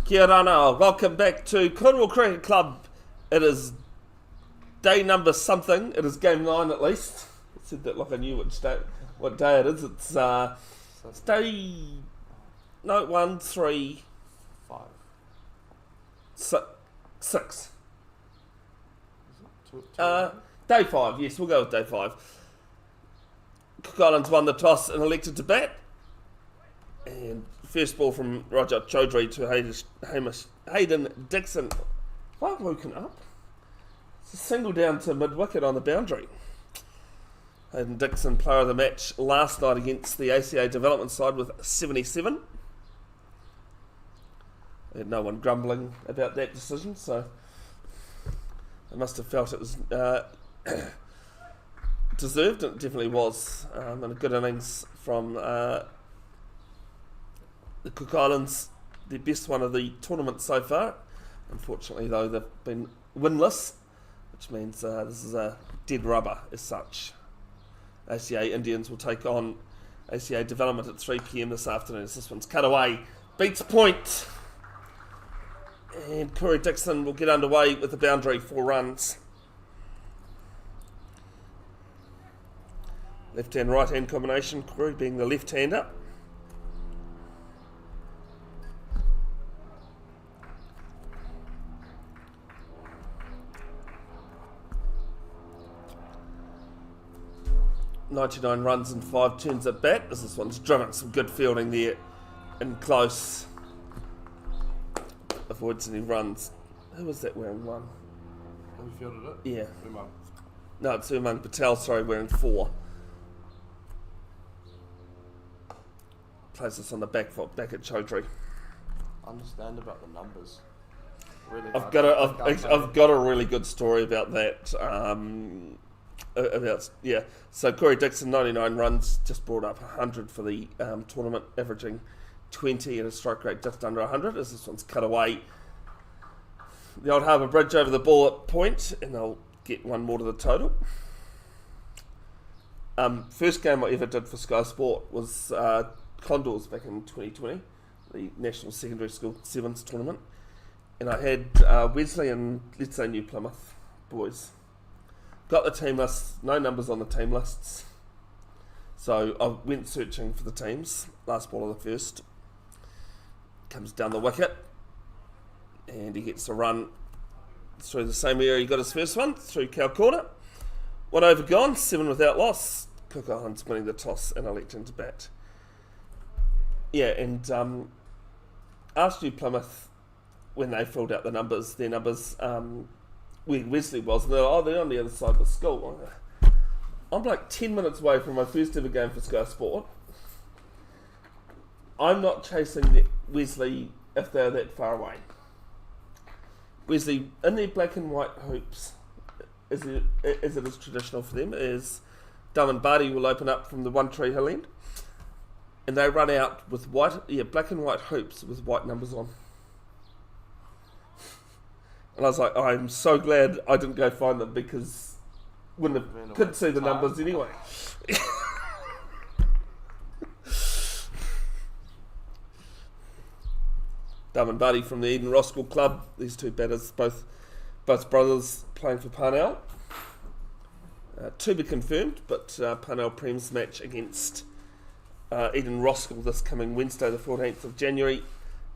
Kia rana, welcome back to Cornwall Cricket Club. It is day number something. It is game 9 at least. I said that like I knew what day it is. It's day 1, 3, 5. 6. Two, Day 5, yes, we'll go with day 5. Cook Islands won the toss and elected to bat. And first ball from Roger Chaudhry to Hayden Dixon. Have I woken up? It's a single down to mid-wicket on the boundary. Hayden Dixon, player of the match last night against the ACA development side with 77. I had no one grumbling about that decision, so I must have felt it was deserved, and it definitely was. And a good innings from the Cook Islands, the best one of the tournament so far. Unfortunately, though, they've been winless, which means this is a dead rubber as such. ACA Indians will take on ACA Development at 3 p.m. this afternoon. This one's cut away, beats point, and Corey Dixon will get underway with the boundary, 4 runs. Left-hand, right-hand combination, Corey being the left-hander. .99 runs and 5 turns at bat, as this one's driven. Some good fielding there in close. Avoids any runs. Who was that wearing 1? Who fielded it? Yeah. Umang. No, it's Umang Patel, sorry, wearing 4. Plays this on the back foot, back at Chaudhry. Understand about the numbers. Really I've got a really good story about that. So Corey Dixon, 99 runs, just brought up 100 for the tournament, averaging 20 at a strike rate just under 100, as this one's cut away. The Old Harbour Bridge over the ball at point, and they'll get one more to the total. First game I ever did for Sky Sport was Condors back in 2020, the National Secondary School Sevens tournament, and I had Wesley and, let's say, New Plymouth boys. Got the team lists, no numbers on the team lists. So I went searching for the teams. Last ball of the first. Comes down the wicket. And he gets a run through the same area he got his first one, through Cow Corner. 1 over gone, 7 without loss. Cook Islands winning the toss and electing to bat. Yeah, and asked New Plymouth when they filled out the numbers, their numbers, where Wesley was, and they're on the other side of the school. I'm like 10 minutes away from my first ever game for Sky Sport. I'm not chasing Wesley if they're that far away. Wesley, in their black and white hoops, as it is traditional for them, is Dum and Barty will open up from the One Tree Hill end, and they run out with black and white hoops with white numbers on. And I was like, I'm so glad I didn't go find them, because couldn't see the numbers anyway. Dum and Buddy from the Eden Roskill Club. These two batters, both brothers, playing for Parnell. To be confirmed, but Parnell Prem's match against Eden Roskill this coming Wednesday, the 14th of January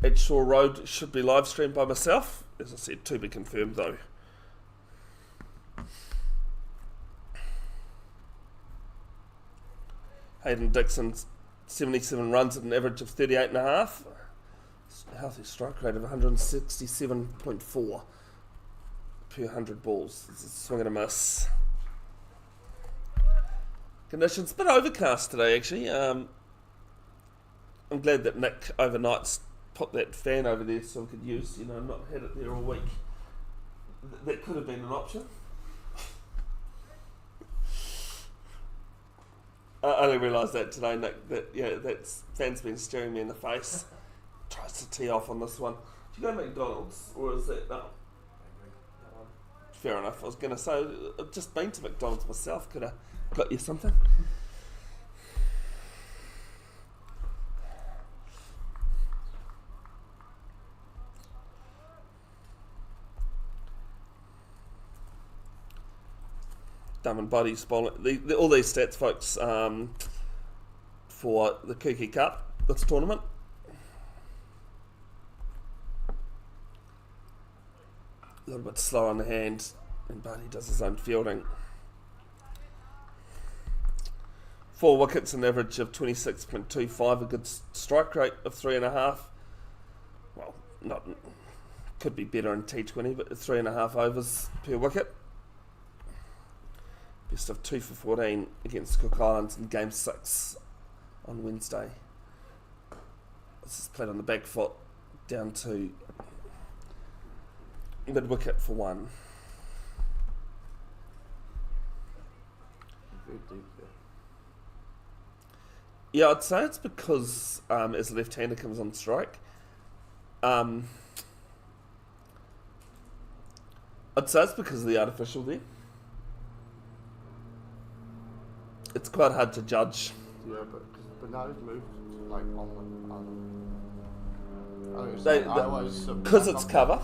at Shore Road, should be live streamed by myself. As I said, to be confirmed though. Hayden Dixon, 77 runs at an average of 38.5. Healthy strike rate of 167.4 per 100 balls. It's a swing and a miss. Conditions a bit overcast today, actually. I'm glad that Nick overnight's put that fan over there so we could use, not had it there all week. That could have been an option. I only realised that today, Nick, that fan's been staring me in the face. Tries to tee off on this one. Do you go to McDonald's, or is that... No. Fair enough. I was going to say, I've just been to McDonald's myself. Could have got you something. Dumb and Buddy's bowling. All these stats, folks, for the Kuki Cup, this tournament. A little bit slow on the hand, and Buddy does his own fielding. 4 wickets, an average of 26.25, a good strike rate of 3.5. Well, not could be better in T20, but 3.5 overs per wicket. Best of 2 for 14 against Cook Islands in Game 6 on Wednesday. This is played on the back foot, down to mid-wicket for 1. Very deep there. Yeah, I'd say it's because as a left-hander comes on strike, I'd say it's because of the artificial there. It's quite hard to judge. Yeah, but now he's moved like on the Because it's cover.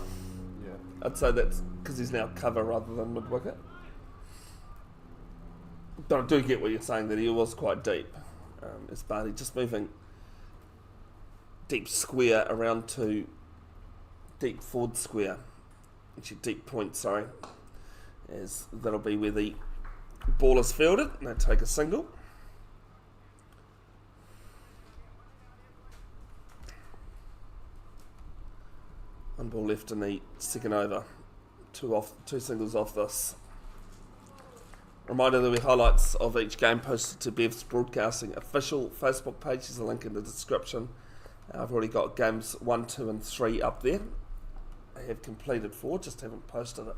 Yeah. I'd say that's because he's now cover rather than mid-wicket. But I do get what you're saying, that he was quite deep. As Barty just moving deep square around to deep forward square. Actually deep point, sorry. As that'll be where the ball is fielded, and they take a single. One ball left in the second over. Two singles off this. Reminder, there'll be highlights of each game posted to Bev's Broadcasting official Facebook page. There's a link in the description. I've already got games 1, 2 and 3 up there. I have completed 4, just haven't posted it.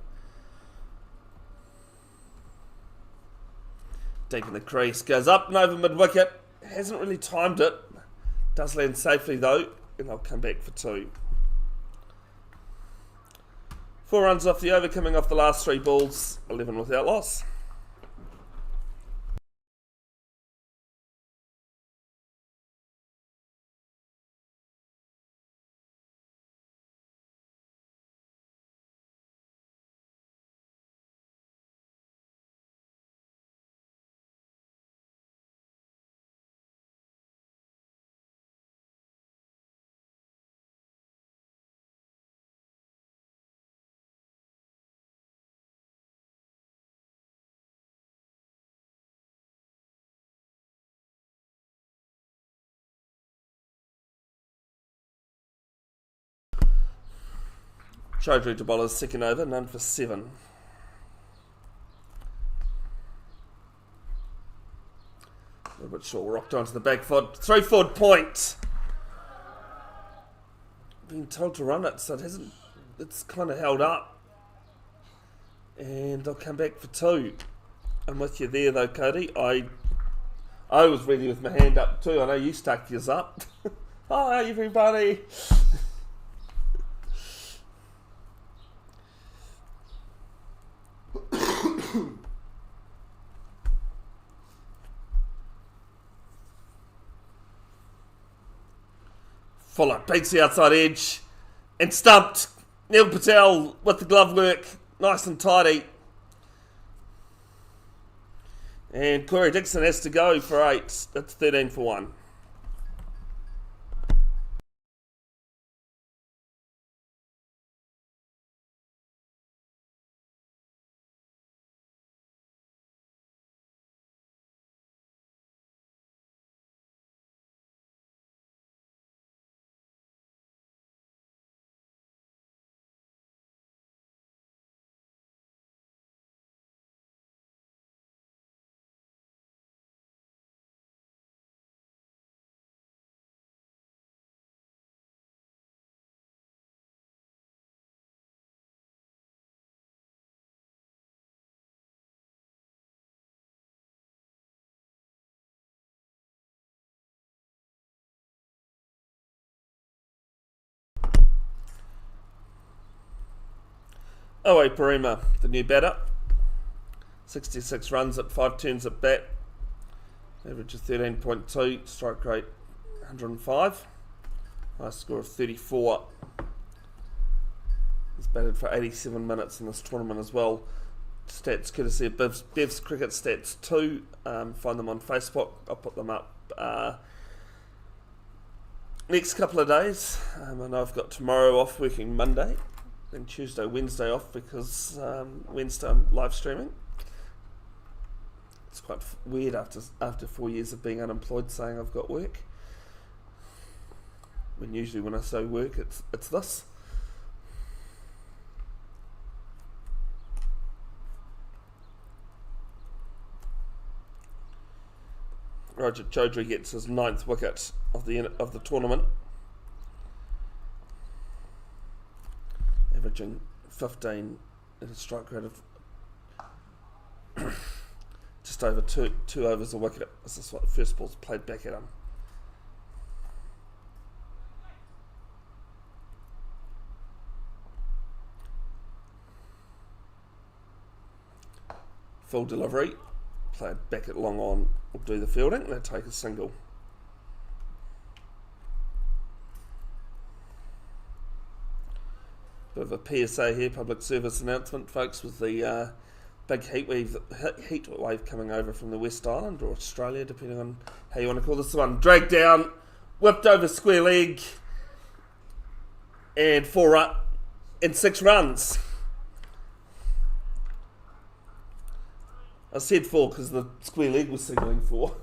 Deep in the crease, goes up and over mid-wicket. Hasn't really timed it. Does land safely though, and they'll come back for 2. 4 runs off the over, coming off the last 3 balls, 11 without loss. Chaudhry to bowler's second over, none for 7. A little bit short, rocked onto the back foot. 3 forward point. Been told to run it, so it hasn't. It's kind of held up. And they'll come back for 2. I'm with you there though, Cody. I was ready with my hand up too. I know you stuck yours up. Hi everybody. Fuller beats the outside edge and stumped. Neil Patel with the glove work, nice and tidy. And Corey Dixon has to go for 8. That's 13 for 1. Owe Parima, the new batter. 66 runs at 5 turns at bat. Average of 13.2. Strike rate 105. High score of 34. He's batted for 87 minutes in this tournament as well. stats courtesy of Bev's Cricket Stats 2. Find them on Facebook. I'll put them up next couple of days. I know I've got tomorrow off working Monday, and Tuesday, Wednesday off because Wednesday I'm live streaming. It's quite weird after 4 years of being unemployed saying I've got work. When usually when I say work, it's this. Roger Chaudhary gets his 9th wicket of the tournament, averaging 15 at a strike rate of just over two overs a wicket. This is what the first ball's played back at him. Full delivery, played back at long on, will do the fielding, and they take a single. Bit of a PSA here, public service announcement, folks, with the big heat wave coming over from the West Island or Australia, depending on how you want to call this one. Dragged down, whipped over square leg, and 6 runs. I said 4 because the square leg was signalling 4.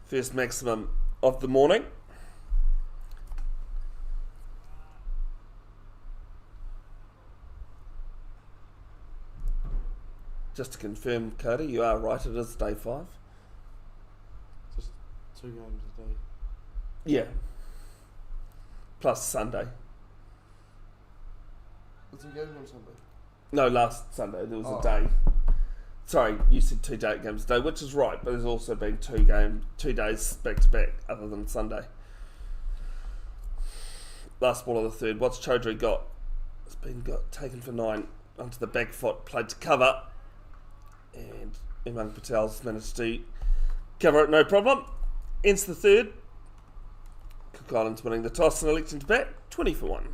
First maximum of the morning. Just to confirm, Cody, you are right, it is day 5. Just 2 games a day. Yeah. Plus Sunday. Was there games on Sunday? No, last Sunday there was a day. Sorry, you said 2 games a day, which is right, but there's also been 2 days back to back other than Sunday. Last ball of the third. What's Chaudhary got? It's been taken for 9 onto the back foot, played to cover, and Imran Patel's managed to cover it no problem. Ends the third. Cook Islands winning the toss and electing to bat 20 for 1.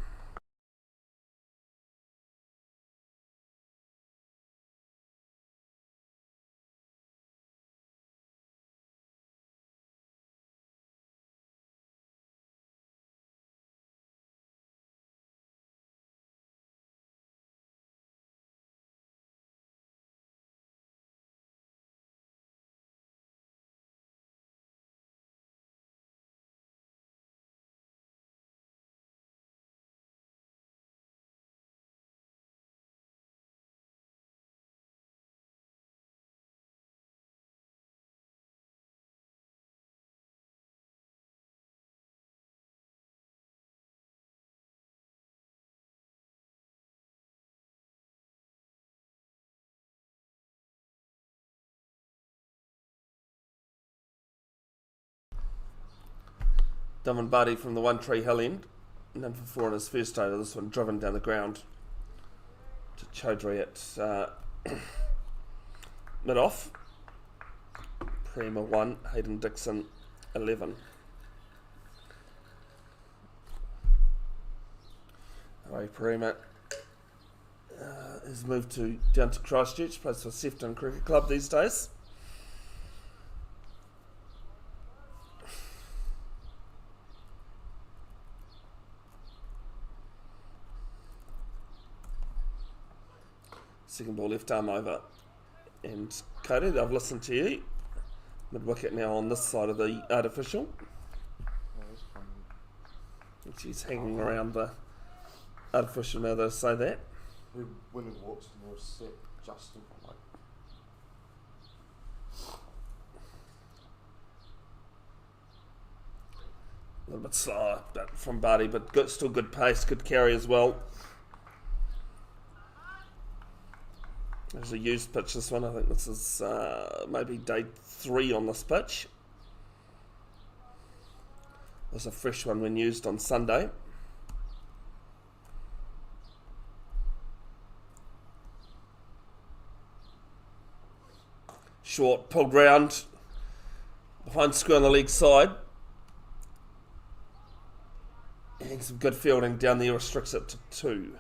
Daman from the One Tree Hill end, number 4 in his first over. This one driven down the ground to Chaudhary at mid-off. Prema 1, Hayden Dixon 11. Away Prema has moved down to Christchurch, plays for Sefton Cricket Club these days. Second ball left arm over. And Cody, I've listened to you. Mid-wicket now on this side of the artificial. She's hanging around the artificial now, they say that. We're winning walks and we're set just in front. A little bit slower from Barty, but still good pace, good carry as well. There's a used pitch, this one. I think this is maybe day 3 on this pitch. There's a fresh one when used on Sunday. Short, pulled round, behind square on the leg side. And some good fielding down there restricts it to 2.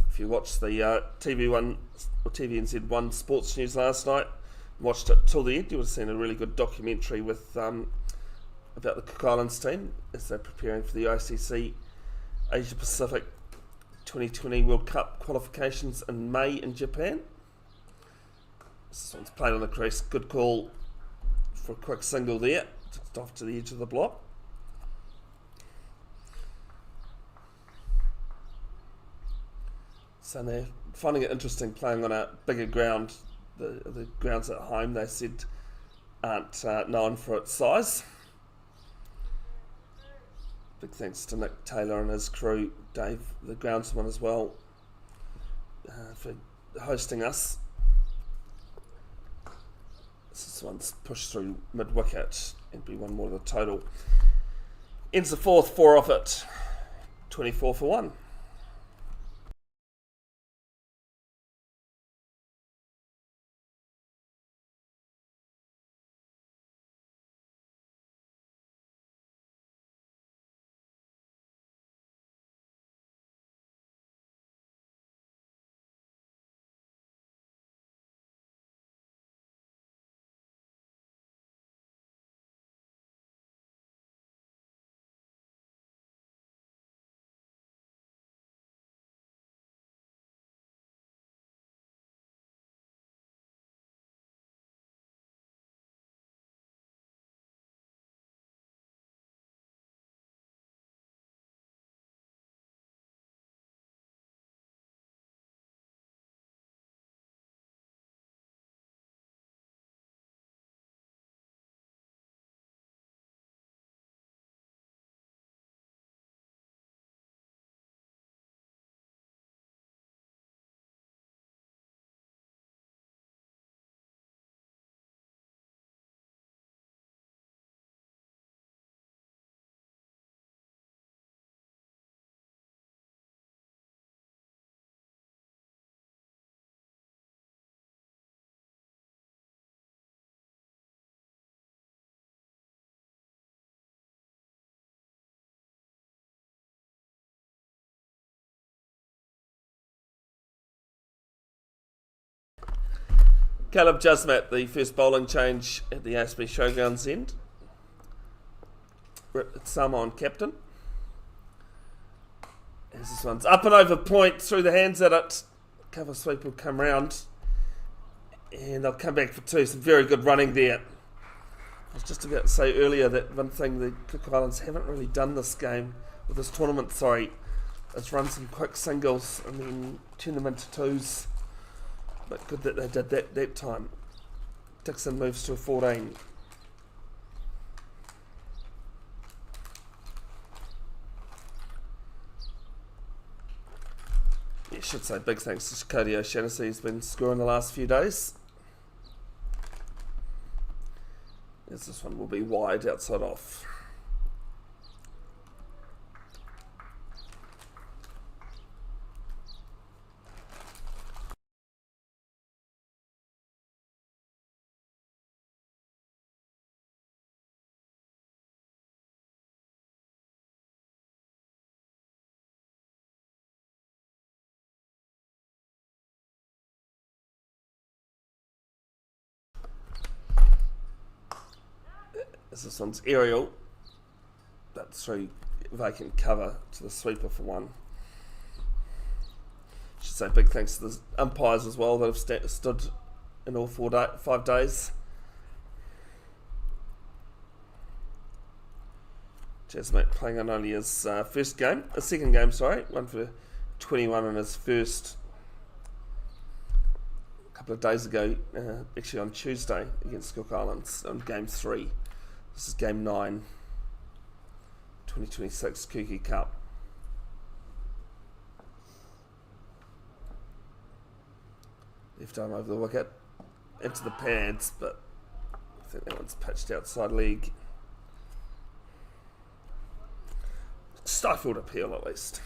If you watched the TV1 or TVNZ1 Sports News last night, watched it till the end, you would have seen a really good documentary with about the Cook Islands team as they're preparing for the ICC Asia Pacific 2020 World Cup qualifications in May in Japan. This one's played on the crease. Good call for a quick single there. Took it off to the edge of the block. So they're finding it interesting playing on a bigger ground. The grounds at home, they said, aren't known for its size. Big thanks to Nick Taylor and his crew, Dave, the groundsman as well, for hosting us. This one's pushed through mid-wicket and be one more to the total. Ends the 4th, 4 off it, 24 for 1. Caleb Jusmat, the first bowling change at the ASB Showgrounds end. Samoan captain. As this one's up and over point, through the hands at it. Cover sweep will come round. And they'll come back for 2. Some very good running there. I was just about to say earlier that one thing the Cook Islands haven't really done this game, with this tournament, is run some quick singles and then turn them into 2s. But good that they did that time. Dixon moves to a 14. Yeah, I should say big thanks to Cody O'Shannessy, who's been scoring the last few days. As this one will be wide outside off. This one's aerial. That's through vacant cover to the sweeper for 1. Should say big thanks to the umpires as well that have stood in all 5 days. Jasmine playing on only his second game, one for 21 in his first a couple of days ago, actually on Tuesday against Cook Islands on game 3. This is game 9, 2026 Kuki Cup. Left arm over the wicket, into the pads, but I think that one's pitched outside leg. Stifled appeal at least.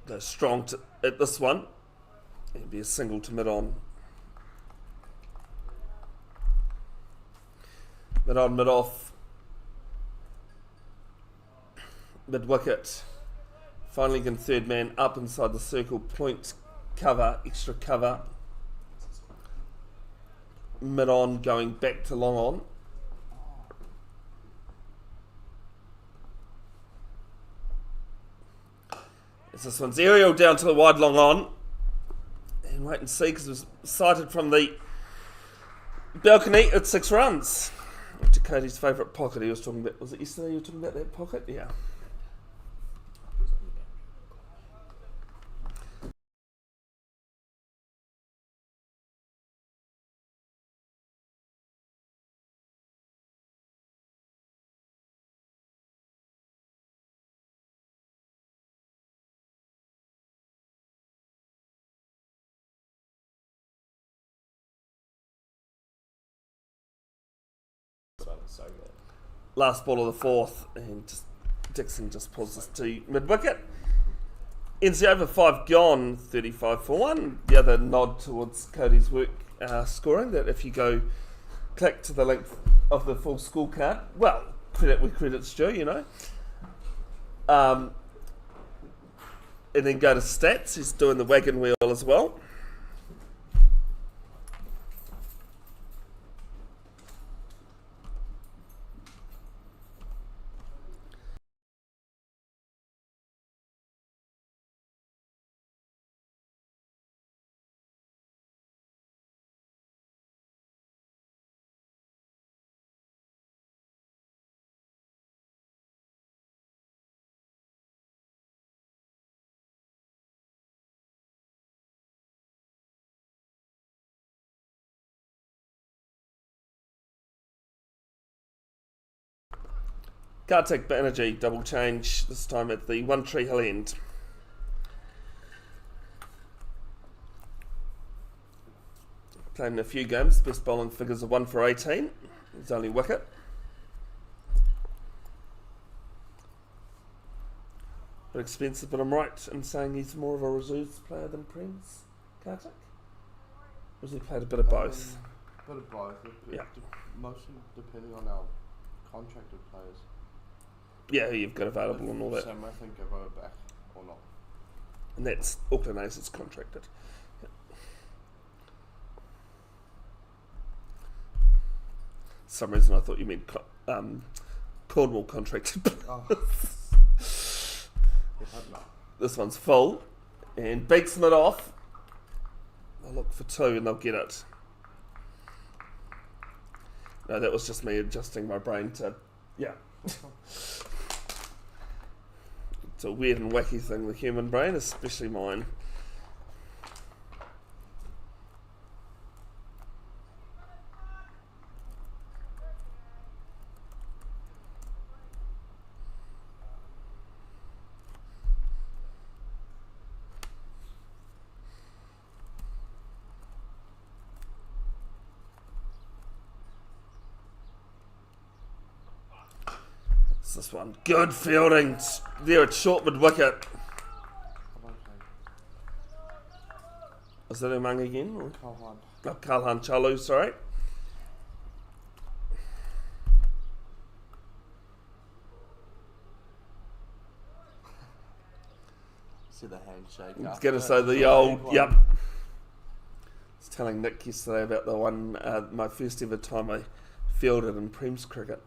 Go strong at this one. It'd be a single to mid-on. Mid-on, mid-off. Mid-wicket. Finally getting third man up inside the circle. Point cover, extra cover. Mid-on going back to long on. As this one's aerial down to the wide long on. And wait and see, because it was sighted from the balcony at 6 runs. To Cody's favourite pocket he was talking about. Was it yesterday you were talking about that pocket? Yeah. So good. Last ball of the fourth, and Dixon just pulls us to mid-wicket. Ends the over 5 gone, 35 for 1. The other nod towards Cody's work scoring, that if you go click to the length of the full scorecard, well, credit where credit's due, you know. And then go to stats, he's doing the wagon wheel as well. Kartik Banerjee, double change, this time at the One Tree Hill end. Played in a few games, best bowling figures of 1 for 18. His only wicket. Bit expensive, but I'm right in saying he's more of a reserves player than Prems, Kartik? Or has he played a bit of both? Bit of both. Yeah. Mostly depending on our contracted players. Yeah, who you've got available and all that. Sam, I think go back or not. And that's Auckland Aces contracted. Yeah. For some reason I thought you meant Cornwall contracted. Oh. This one's full. And beats it off. They'll look for 2 and they'll get it. No, that was just me adjusting my brain to... Yeah. It's a weird and wacky thing, the human brain, especially mine. This one, good fielding there at short mid wicket. Is that Umang again? Or? Kalhan Chalu, sorry. See the handshake. I was going to say the old, yep. I was telling Nick yesterday about the one, my first ever time I fielded in Prems cricket.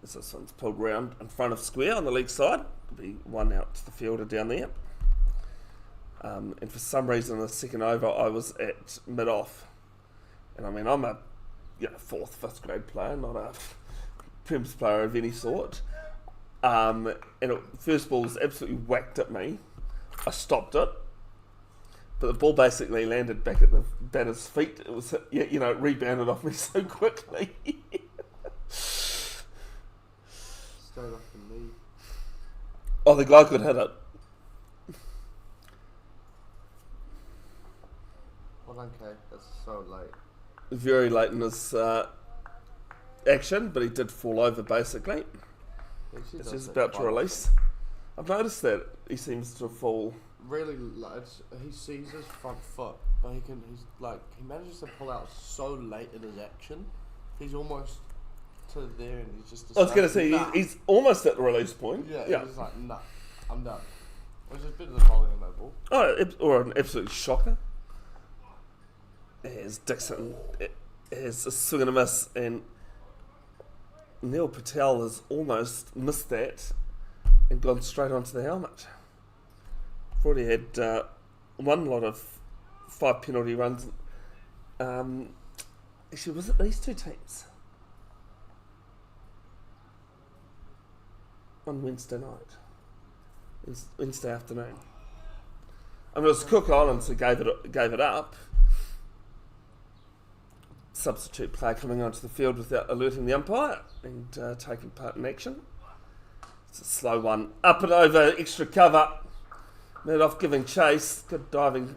This one's pulled round in front of square on the leg side. Could be 1 out to the fielder down there. And for some reason in the second over I was at mid-off. And I mean, I'm a 4th, 5th grade player, not a Prems player of any sort. And first ball was absolutely whacked at me. I stopped it. But the ball basically landed back at the batter's feet. It was, it rebounded off me so quickly. Straight off the knee. Oh, the guy could hit it. Well, okay, that's so late. Very late in his action, but he did fall over basically. As he's about to release. I've noticed that he seems to fall. Really, like, he sees his front foot, but he manages to pull out so late in his action. He's almost to there, and he's just. I was going to say nah. he's almost at the release point. Yeah. He's like, nah, I'm done. Which is better than bowling a no ball. Oh, or an absolute shocker. As Dixon has a swing and a miss, and Neil Patel has almost missed that and gone straight onto the helmet. I've already had one lot of 5 penalty runs. Actually, was it these two teams? On Wednesday night. Wednesday afternoon. I mean, it was Cook Islands who gave it up. Substitute player coming onto the field without alerting the umpire and taking part in action. It's a slow one. Up and over, extra cover. Murdoch giving chase. Good diving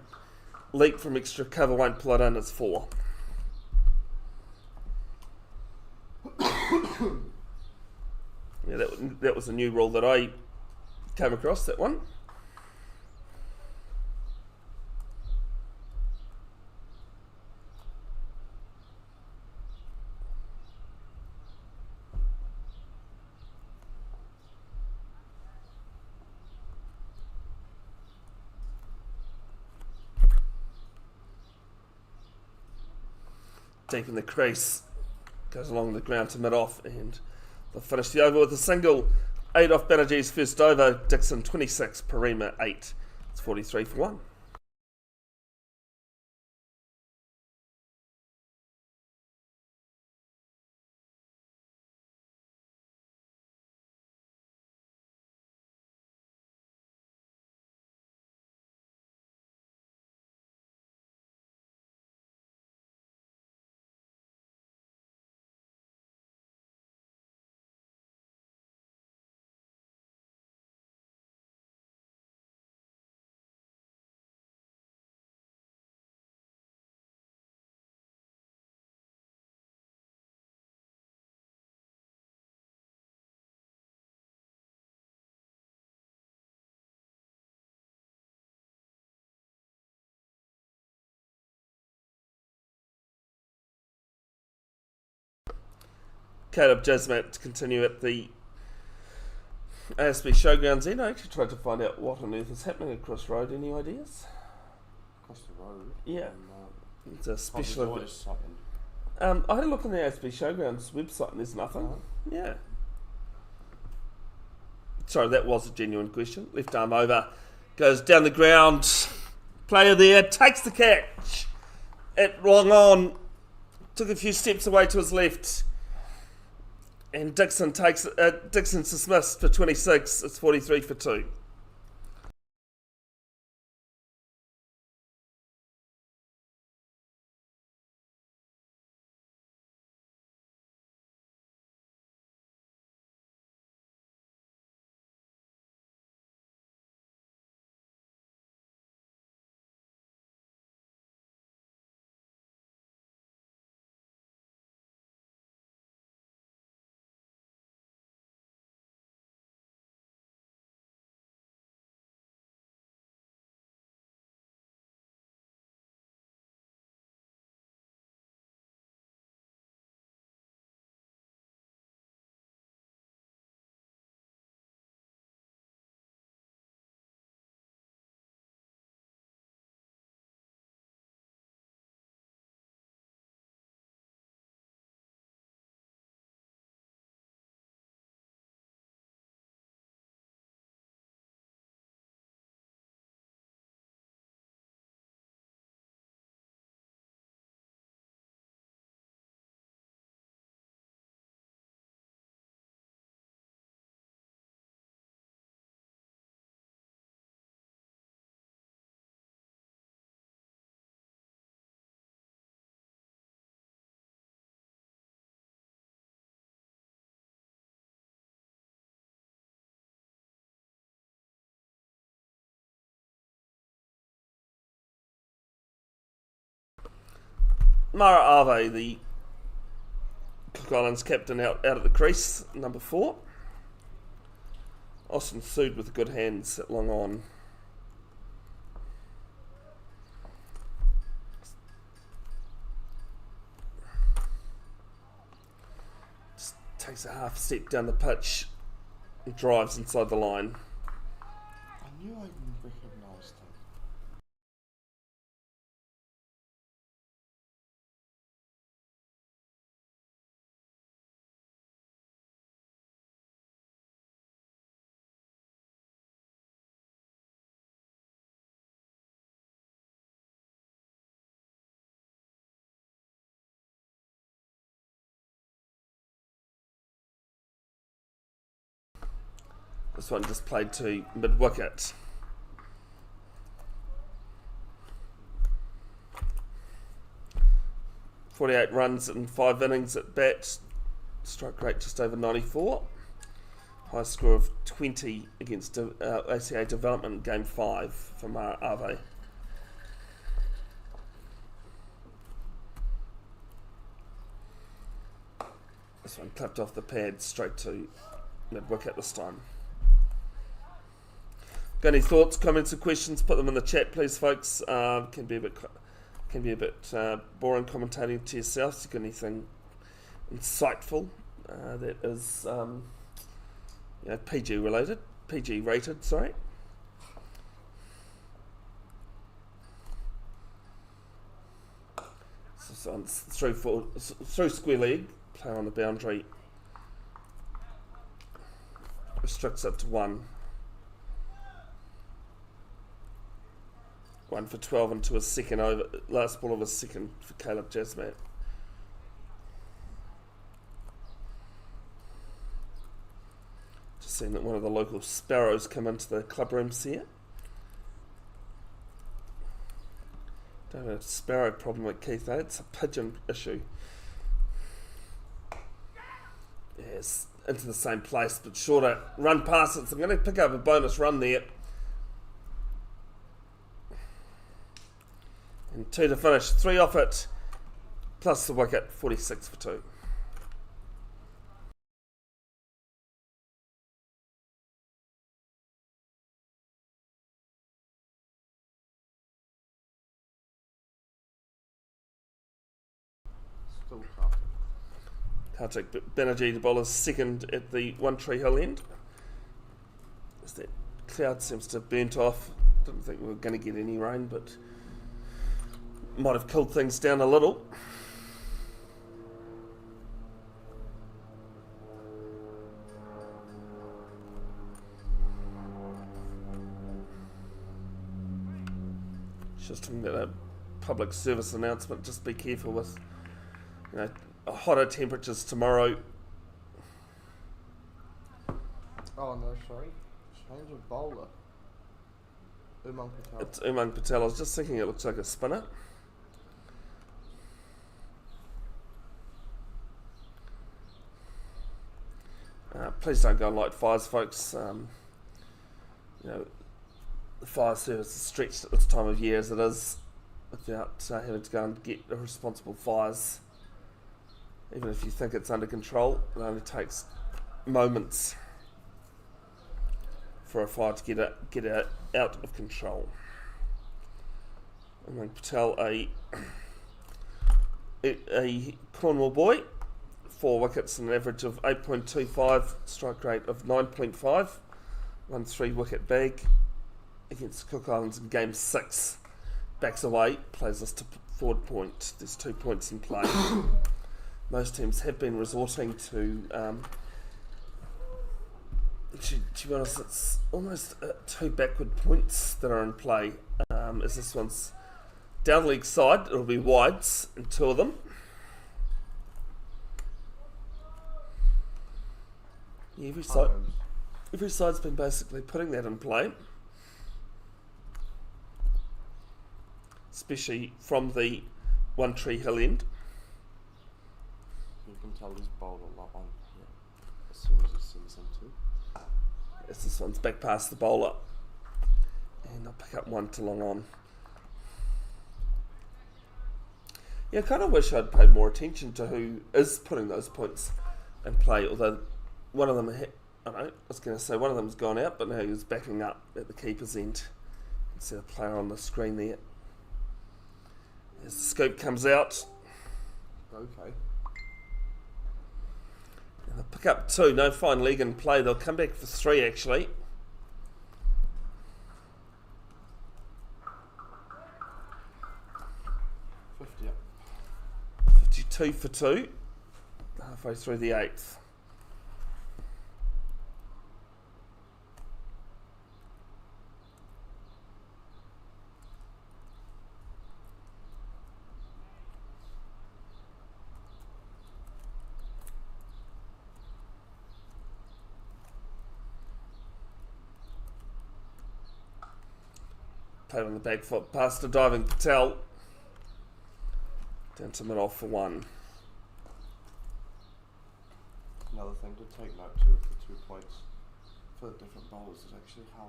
leap from extra cover. Won't pull it in. It's 4. Yeah, that was a new rule that I came across, that one. Deep in the crease, goes along the ground to mid-off, and they'll finish the over with a single. 8 off Banerjee's first over. Dixon 26, Parima 8. It's 43 for 1. Caleb Jasmat to continue at the ASB Showgrounds end. I actually tried to find out what on earth is happening across the road. Any ideas? Across the road? Yeah. It's a special event. Always something. I had a look on the ASB Showgrounds website and there's nothing. Yeah. Sorry, that was a genuine question. Left arm over. Goes down the ground. Player there. Takes the catch. It long on. Took a few steps away to his left. And Dixon's dismissed for 26. It's 43 for 2. Mara Ave, the Cook Islands captain, out at the crease, number 4. Austin Sood with good hands at long on. Just takes a half step down the pitch and drives inside the line. I knew I recognised him. This one just played to mid-wicket. .48 runs in 5 innings at bat. Strike rate just over 94. High score of 20 against ACA Development Game 5 from Ave. This one clipped off the pad straight to mid-wicket this time. Got any thoughts, comments, or questions? Put them in the chat, please, folks. Can be a bit boring commentating to yourself. So, got anything insightful that is PG related, PG rated? Sorry. So on through square leg, player on the boundary restricts it to 1. 1 for 12 into a second over. Last ball of a second for Caleb Jasmat. Just seeing that one of the local sparrows come into the club rooms here. Don't have a sparrow problem at Keith, it's a pigeon issue. Yes, into the same place but shorter. Run past it, so I'm going to pick up a bonus run there. And 2 to finish, 3 off it, plus the wicket, 46 for 2. Still Kartik. Kartik Banerjee, the bowler's second at the One Tree Hill end. As that cloud seems to have burnt off. Didn't think we were going to get any rain, but might have cooled things down a little. Just a public service announcement. Just be careful with, hotter temperatures tomorrow. Oh no, sorry. Change of bowler. Umang Patel. It's Umang Patel. I was just thinking it looks like a spinner. Please don't go and light fires, folks. The fire service is stretched at this time of year as it is, without having to go and get responsible fires. Even if you think it's under control, it only takes moments for a fire to get out of control. Umang Patel, a Cornwall boy. 4 wickets and an average of 8.25, strike rate of 9.5, won 3 wicket bag against Cook Islands in game 6. Backs away, plays us to forward point. There's 2 points in play. Most teams have been resorting to be honest, it's almost 2 backward points that are in play. As this one's down leg side, it'll be wides and 2 of them. Yeah, every side's been basically putting that in play, especially from the One Tree Hill end. You can tell he's bowled a lot on here as soon as he sees him too. As this one's back past the bowler, and I'll pick up 1 to long on. Yeah, I kind of wish I'd paid more attention to who is putting those points in play, although one of them I was going to say one of them's gone out, but no, he was backing up at the keeper's end. You can see the player on the screen there. As the scoop comes out, Okay. and they'll pick up 2. No fine leg in play. They'll come back for 3 actually. $50 up. 52 for 2. Halfway through the 8th. Played on the back foot past the diving Patel. Down to mid-off for 1. Another thing to take note too of the 2 points for the different bowlers is actually how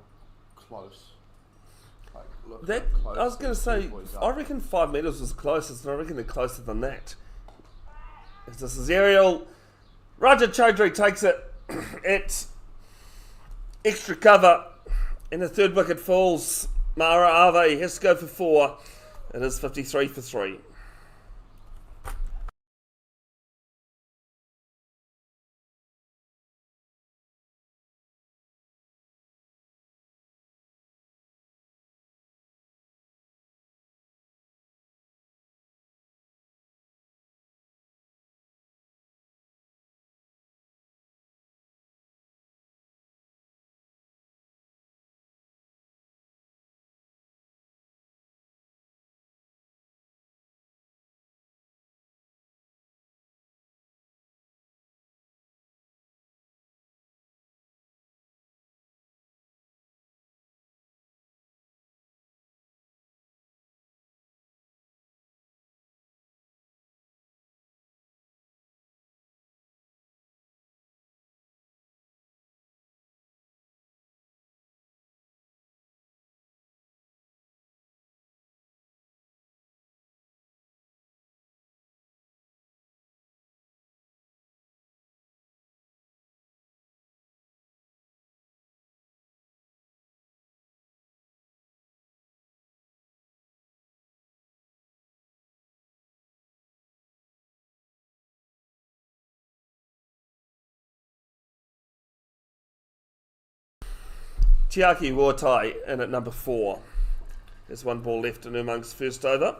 close. Like, look That how close I was going to these say, 2 boys I are. reckon 5 metres was the closest, and I reckon they're closer than that. As this is aerial, Raja Chaudhary takes it. It's extra cover, and the 3rd wicket falls. Mara Ave has to go for 4. It is 53 for 3. Tiaki Wotai in at number 4. There's 1 ball left in Umang's first over.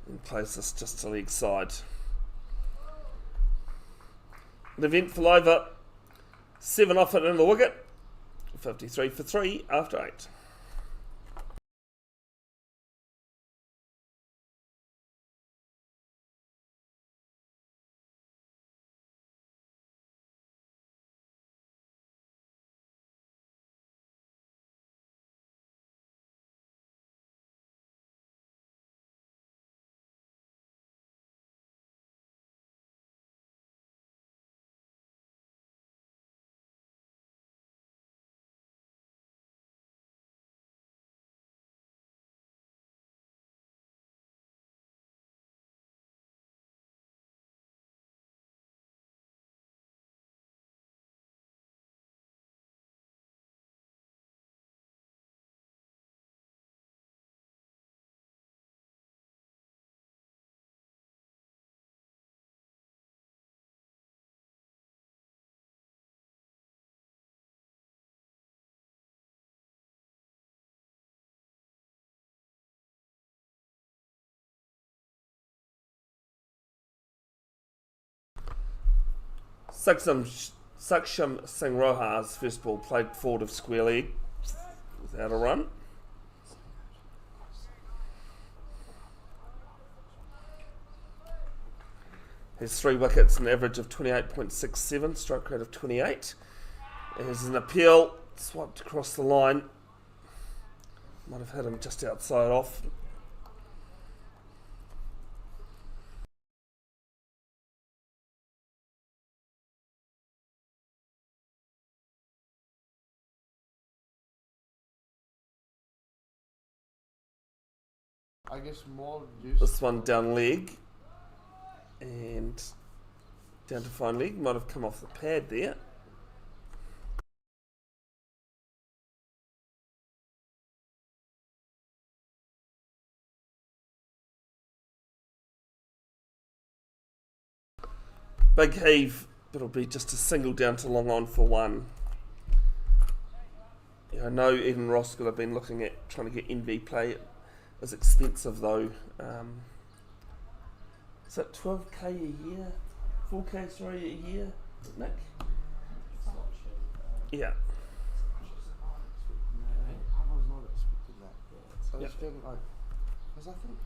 And plays this just to leg side. An eventful over. 7 off it in the wicket. 53 for 3 after 8. Saksham Singh Rohar's first ball played forward of square leg without a run. Has 3 wickets, an average of 28.67, stroke rate of 28. There's an appeal, swiped across the line. Might have hit him just outside off. I guess more use. This one down leg. And down to fine leg. Might have come off the pad there. Big heave, but it'll be just a single down to long on for one. Yeah, I know even Roskell have been looking at trying to get NV play. It's expensive though. Is that 12k a year? 4k, sorry, a year, Nick? Yeah. I was not expecting that. So Yep. it's been like, because I think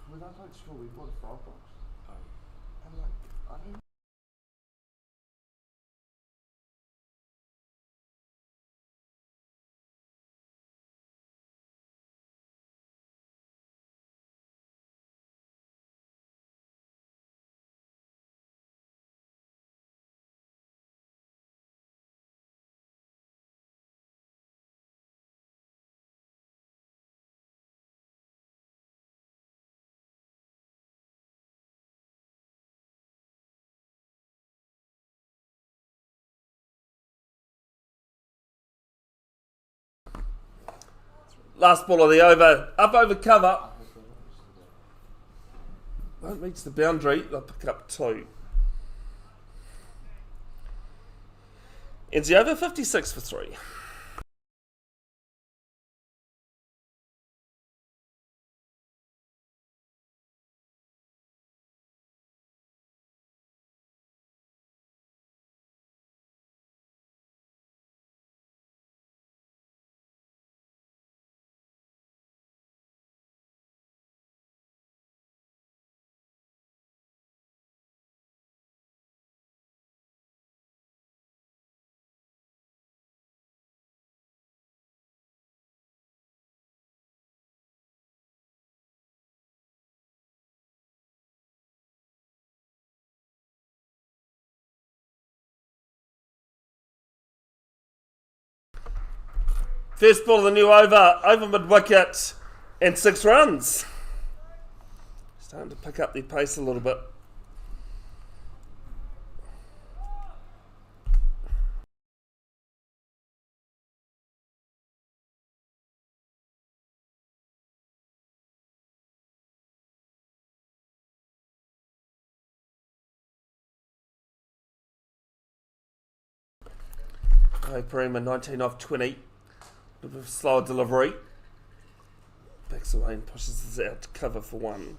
when I played school, we bought a frog box. And like, I don't. Last ball of the over. Up over cover. Won't reach the boundary. They'll pick up 2. Ends the over 56 for 3. First ball of the new over mid wicket, and 6 runs. Starting to pick up their pace a little bit. Prima 19 off 20. A bit of slower delivery. Backs away and pushes this out to cover for 1.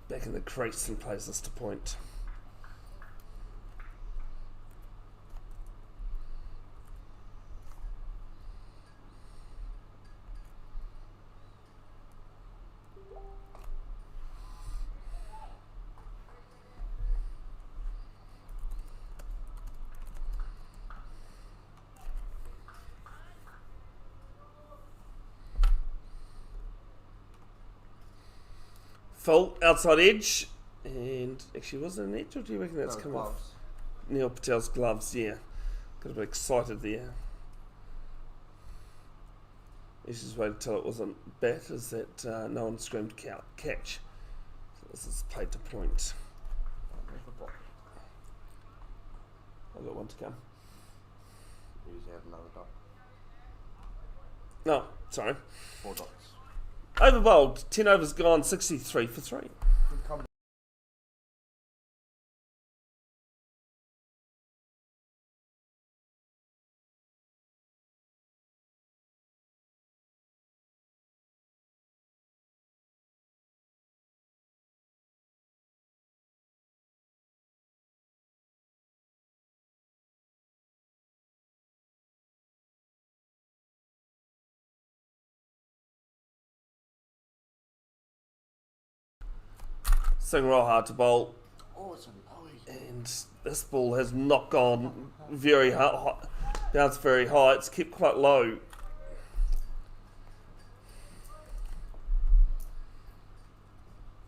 Back in the crease and plays this to point. Full outside edge, and actually was it an edge, or do you reckon that's come off? Neil Patel's gloves, yeah. Got a bit excited there. He's just waited till it wasn't bat, is that no one screamed catch. So this is played to point. I've got one to come. You usually have another dot. No, sorry. 4 dots. Over bowled, 10 overs gone, 63 for 3. Good comeback. Singh real hard to bowl, Oh, it's a lowie. and This ball has not gone very high, bounced very high. It's kept quite low.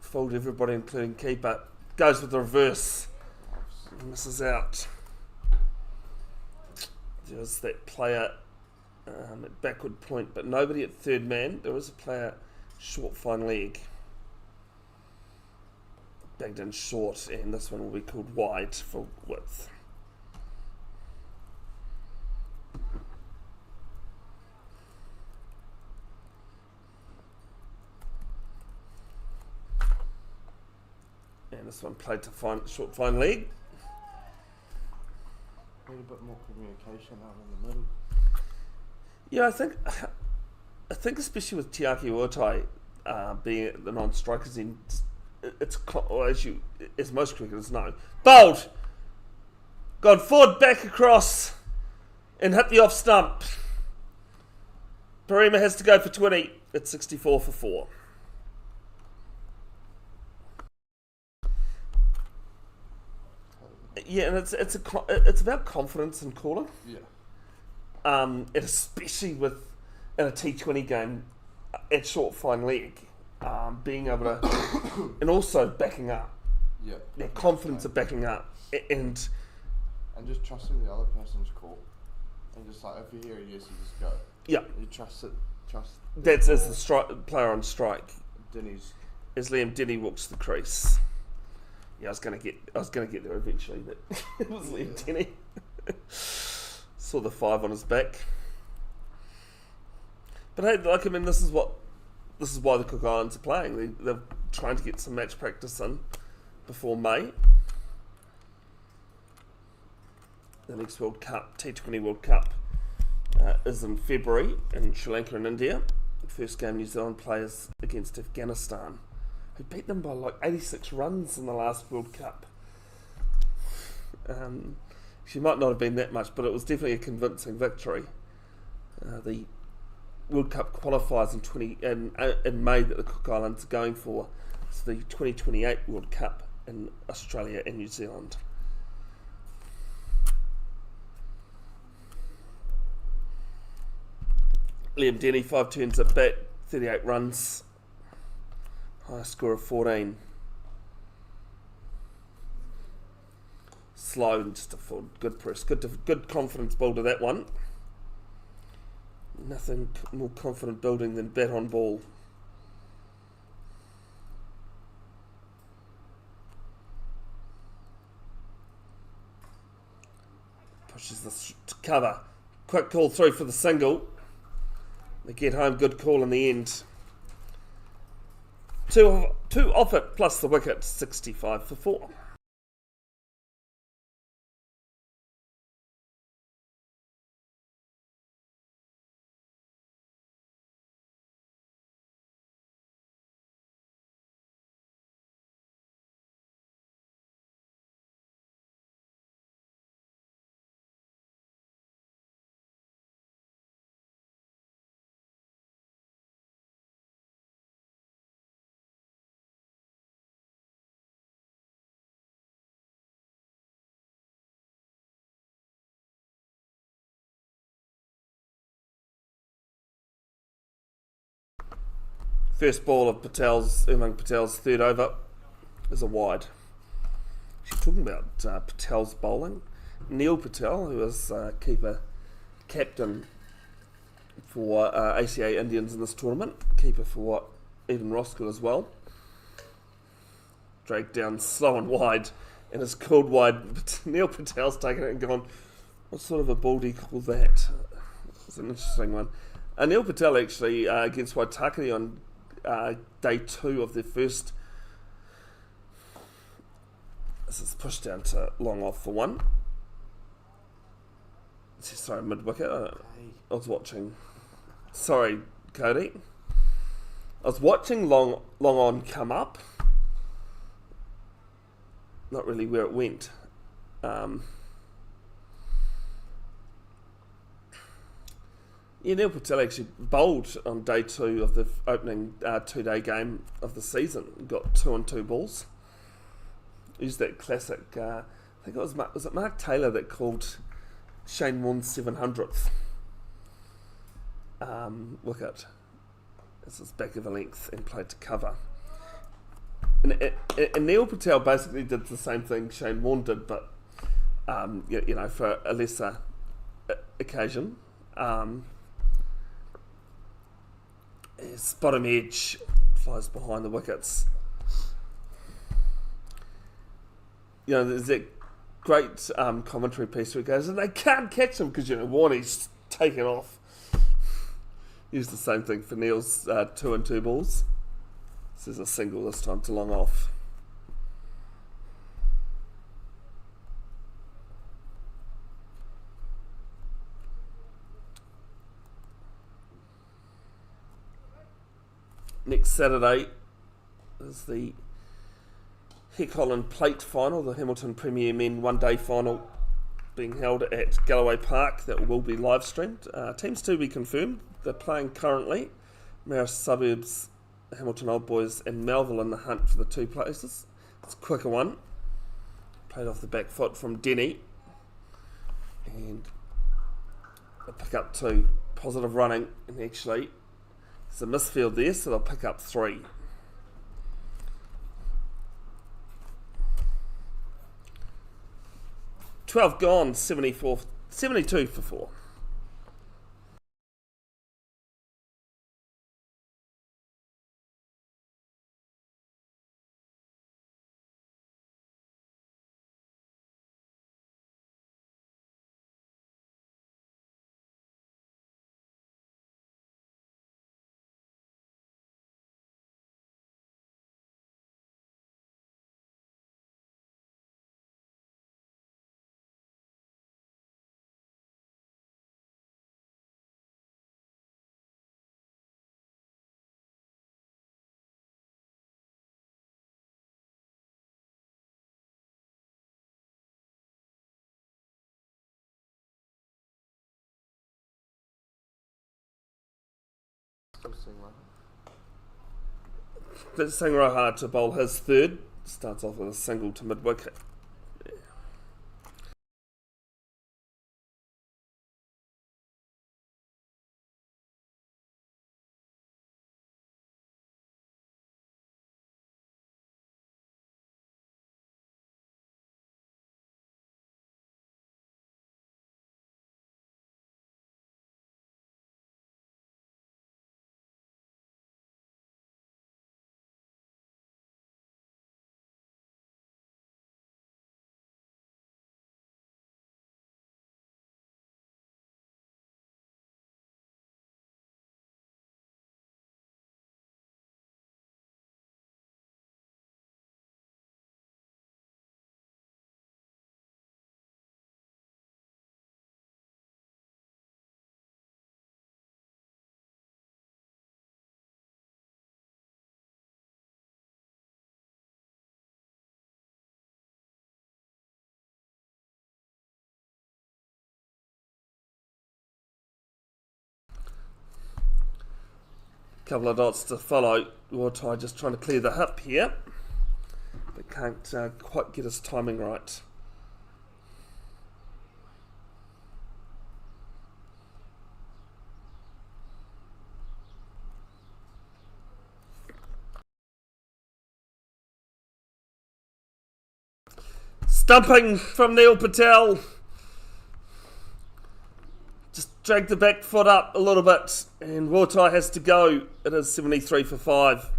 Fooled everybody, including keeper. Goes with the reverse. Misses out. There's that player at backward point, but nobody at third man. There was a player short fine leg. Banged in short, and this one will be called wide for width. And this one played to short fine leg. Need a bit more communication out in the middle. Yeah, I think especially with Tiaki Uotai being the non-strikers end, it's as most cricketers know. Bowled! Gone forward, back across, and hit the off stump. Parima has to go for 20. It's 64 for 4. Yeah, and it's about confidence in calling. Yeah. And especially with in a T20 game at short fine leg, being able to, and also backing up. Yeah. Their confidence of backing up and just trusting the other person's call, and just like if you hear a yes, you just go. Yeah. You trust it. That's as the player on strike. Denny's. As Liam Denny walks the crease. Yeah, I was gonna get there eventually, but it was Liam Denny. Saw the 5 on his back. But hey, this is why the Cook Islands are playing. They're trying to get some match practice in before May. The next World Cup, T20 World Cup, is in February in Sri Lanka and India. The first game New Zealand plays against Afghanistan, who beat them by like 86 runs in the last World Cup. She might not have been that much, but it was definitely a convincing victory. The World Cup qualifiers in May that the Cook Islands are going for. It's the 2028 World Cup in Australia and New Zealand. Liam Denny, 5 turns at bat, 38 runs, highest score of 14. Slow and just a full good press, good confidence build to that one. Nothing more confident building than bat on ball. Pushes this to cover. Quick call through for the single. They get home, good call in the end. Two off it, plus the wicket, 65 for 4. First ball of Umang Patel's third over is a wide. She's talking about Patel's bowling. Neil Patel, who is keeper captain for ACA Indians in this tournament, keeper for Even Roskill as well. Dragged down slow and wide and is called wide. But Neil Patel's taken it and gone, what sort of a ball do you call that? It's an interesting one. Neil Patel actually against Waitakere on day 2 of their first. This is pushed down to long off for 1. Sorry, mid wicket. I was watching. Sorry, Cody. I was watching long on come up. Not really where it went. Neil Patel actually bowled on day 2 of the opening 2-day game of the season. Got 2 and 2 balls. Used that classic I think it was it Mark Taylor that called Shane Warne's 700th wicket. This is back of the length and played to cover. And Neil Patel basically did the same thing Shane Warne did, but for a lesser occasion. His bottom edge flies behind the wickets. There's that great commentary piece where it goes, and they can't catch him because Warnie's taken off. Used the same thing for Neil's 2 and 2 balls. This is a single this time to long off. Next Saturday is the Heck Plate final, the Hamilton Premier Men one-day final being held at Galloway Park. That will be live streamed. Teams to be confirmed. They're playing currently. Marist Suburbs, Hamilton Old Boys and Melville in the hunt for the 2 places. It's a quicker one. Played off the back foot from Denny. And they'll pick up 2. Positive running, and actually there's a misfield there, so they'll pick up 3. "12 gone, 72 for 4. Let's sing Roha to bowl his 3rd. Starts off with a single to mid-wicket. Couple of dots to follow. Wartai just trying to clear the hip here, but can't quite get his timing right. Stumping from Neil Patel. Just drag the back foot up a little bit, and Wartai has to go. It is 73 for 5.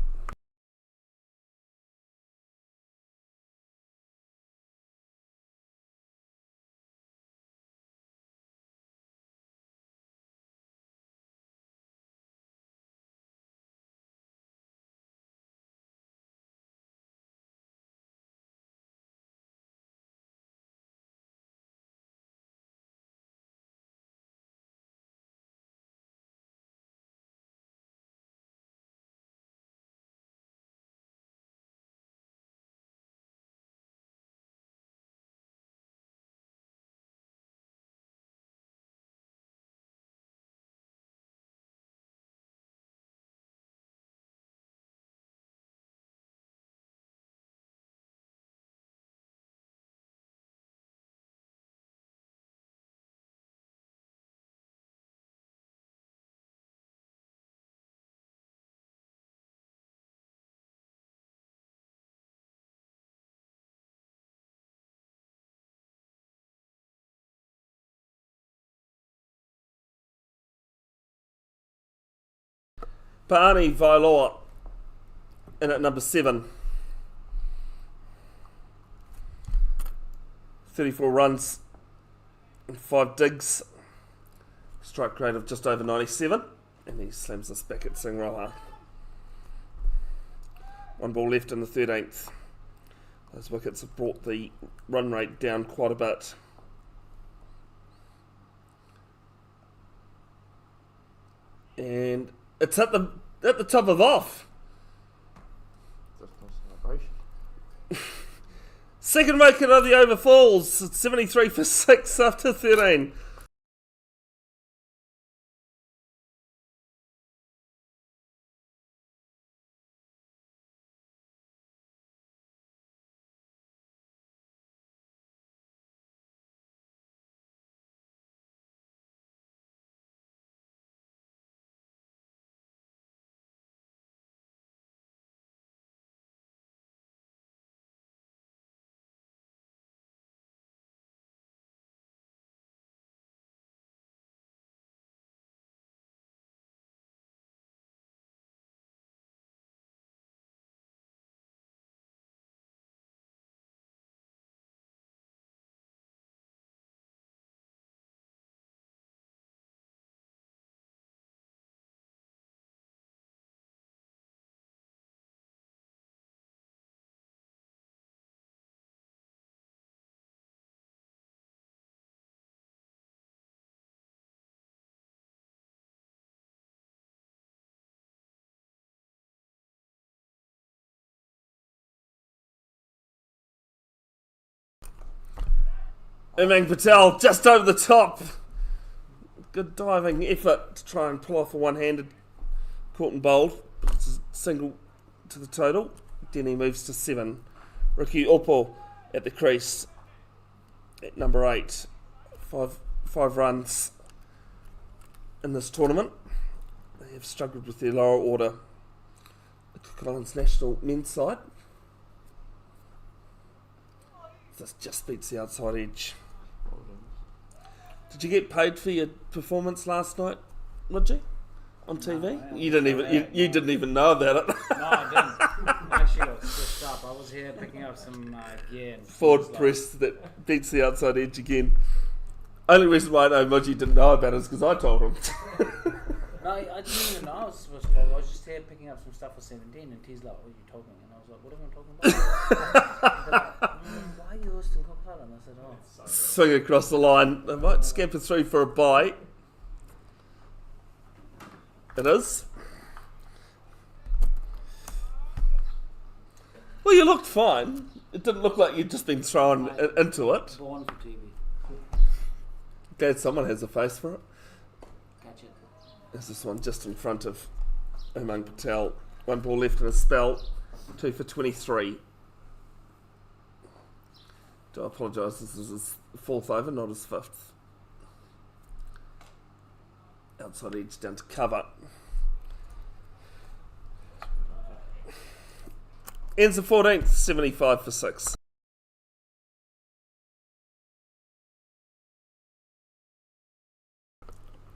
Paani Vailoa in at number 7. 34 runs and 5 digs. Strike rate of just over 97. And he slams us back at Singroha. 1 ball left in the 13th. Those wickets have brought the run rate down quite a bit. And it's at the top of off. That's no celebration. Second wicket of the over falls. It's 73 for 6 after 13. Umang Patel just over the top. Good diving effort to try and pull off a one-handed caught and bowled. It's a single to the total. Then he moves to 7. Ricky Opo at the crease at number 8. Five runs in this tournament. They have struggled with their lower order. The Cook Islands national men's side. This just beats the outside edge. Did you get paid for your performance last night, Richie? On TV? No, You didn't even know about it. No, I didn't. I actually got switched up. I was here picking up some gear. And Ford things press that beats the outside edge again. Only reason why I know Mudgy didn't know about it is because I told him. No, I didn't even know I was supposed to. I was just here picking up some stuff for 17, and he's like, "What are you talking?" And I was like, "What am I talking about?" Why are you hosting Cook Island? I said, "Oh." Swing across the line. They might scamper through for a bite. It is. Well, you looked fine. It didn't look like you'd just been thrown into it. Born for TV. Glad someone has a face for it. Catch it. There's this one just in front of Umang Patel. 1 ball left in a spell. 2 for 23. Do I apologise? This is his 4th over, not his 5th. Outside edge down to cover. Ends the 14th, 75 for 6.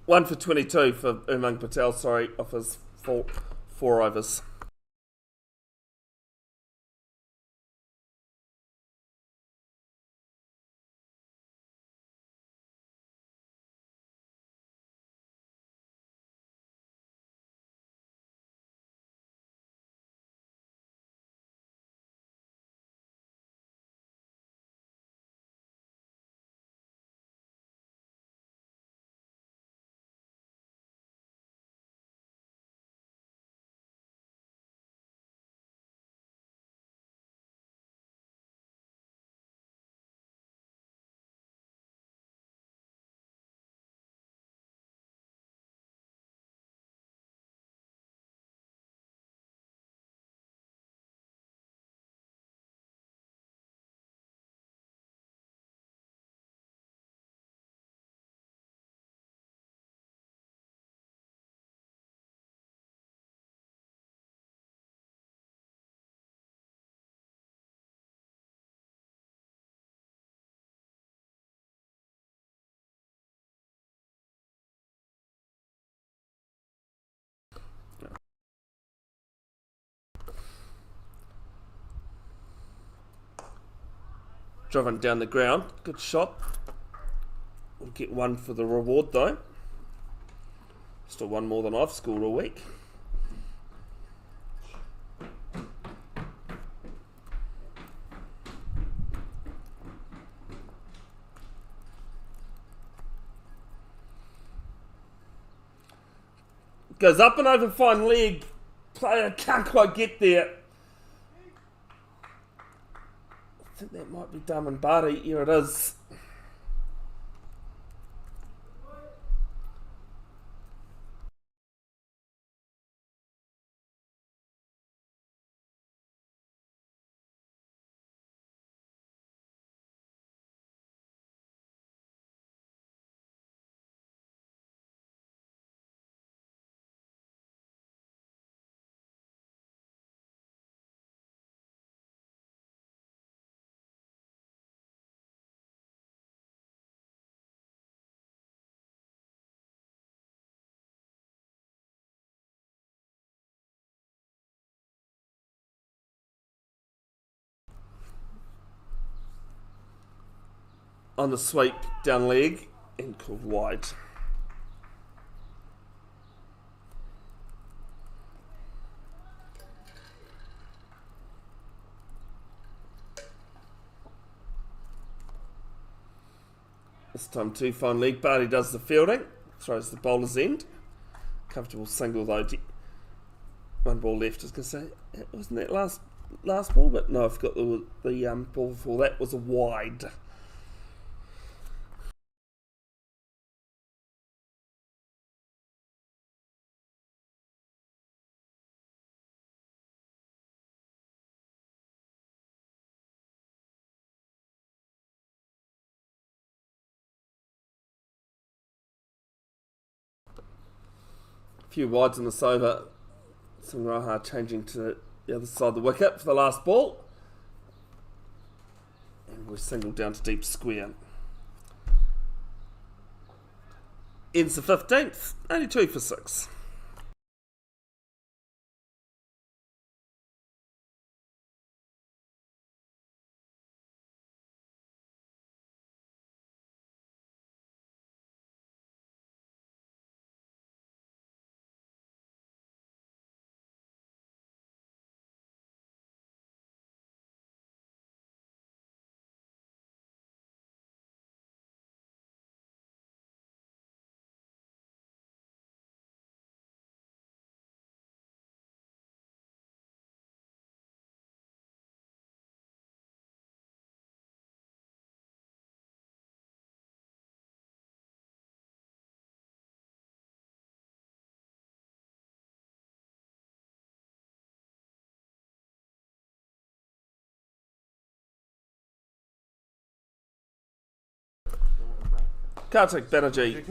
One for 22 for Umang Patel, off his 4 overs. driven down the ground. Good shot. We'll get one for the reward though. Still one more than I've scored all week. Goes up and over fine leg. Player can't quite get there. I think that might be Daman Bari. Here it is. On the sweep, down leg, and called wide. This time two fine leg. Barty does the fielding, throws the bowler's end. Comfortable single though. One ball left. I was going to say, wasn't that last ball? But no, I forgot the ball before that was a wide. Few wides on this over. Sungraha changing to the other side of the wicket for the last ball. And we're singled down to deep square. Ends the 15th, only 2 for 6. Kartik Banerjee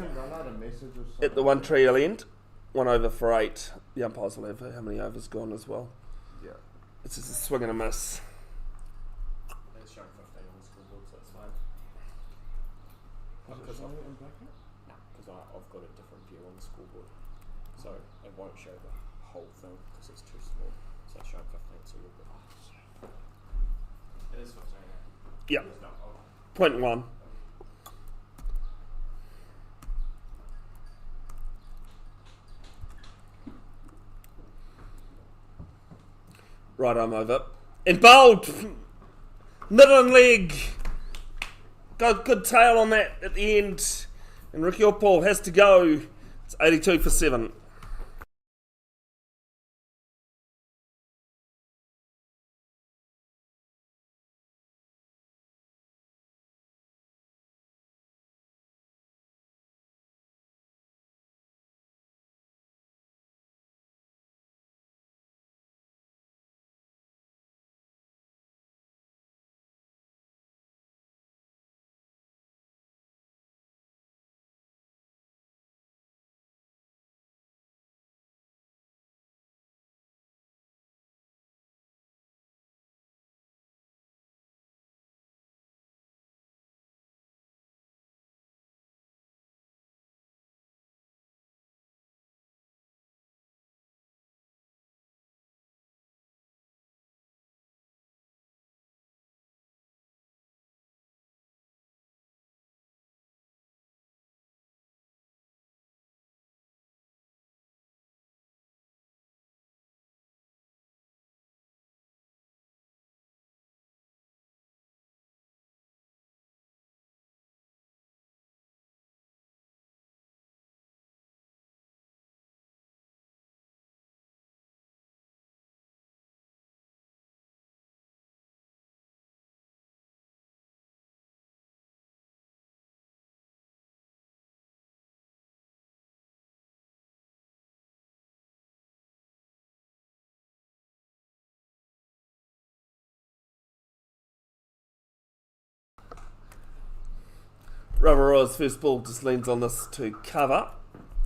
at the one trial end. 1 over for 8. The umpires will have how many overs gone as well. Yeah. It's just a swing and a miss. It's showing 15 on the scoreboard, so it's fine. Is it showing it in bracket? No, because I've got a different view on the scoreboard. So it won't show the whole thing because it's too small. So it's showing 15, so you're good. It is 15, Yeah. It's not. Oh. Point 1. Right arm over. And bowled! Middle leg! Got good tail on that at the end. And Ricky Paul has to go. It's 82 for 7. Ravaroa's first ball just leans on this to cover,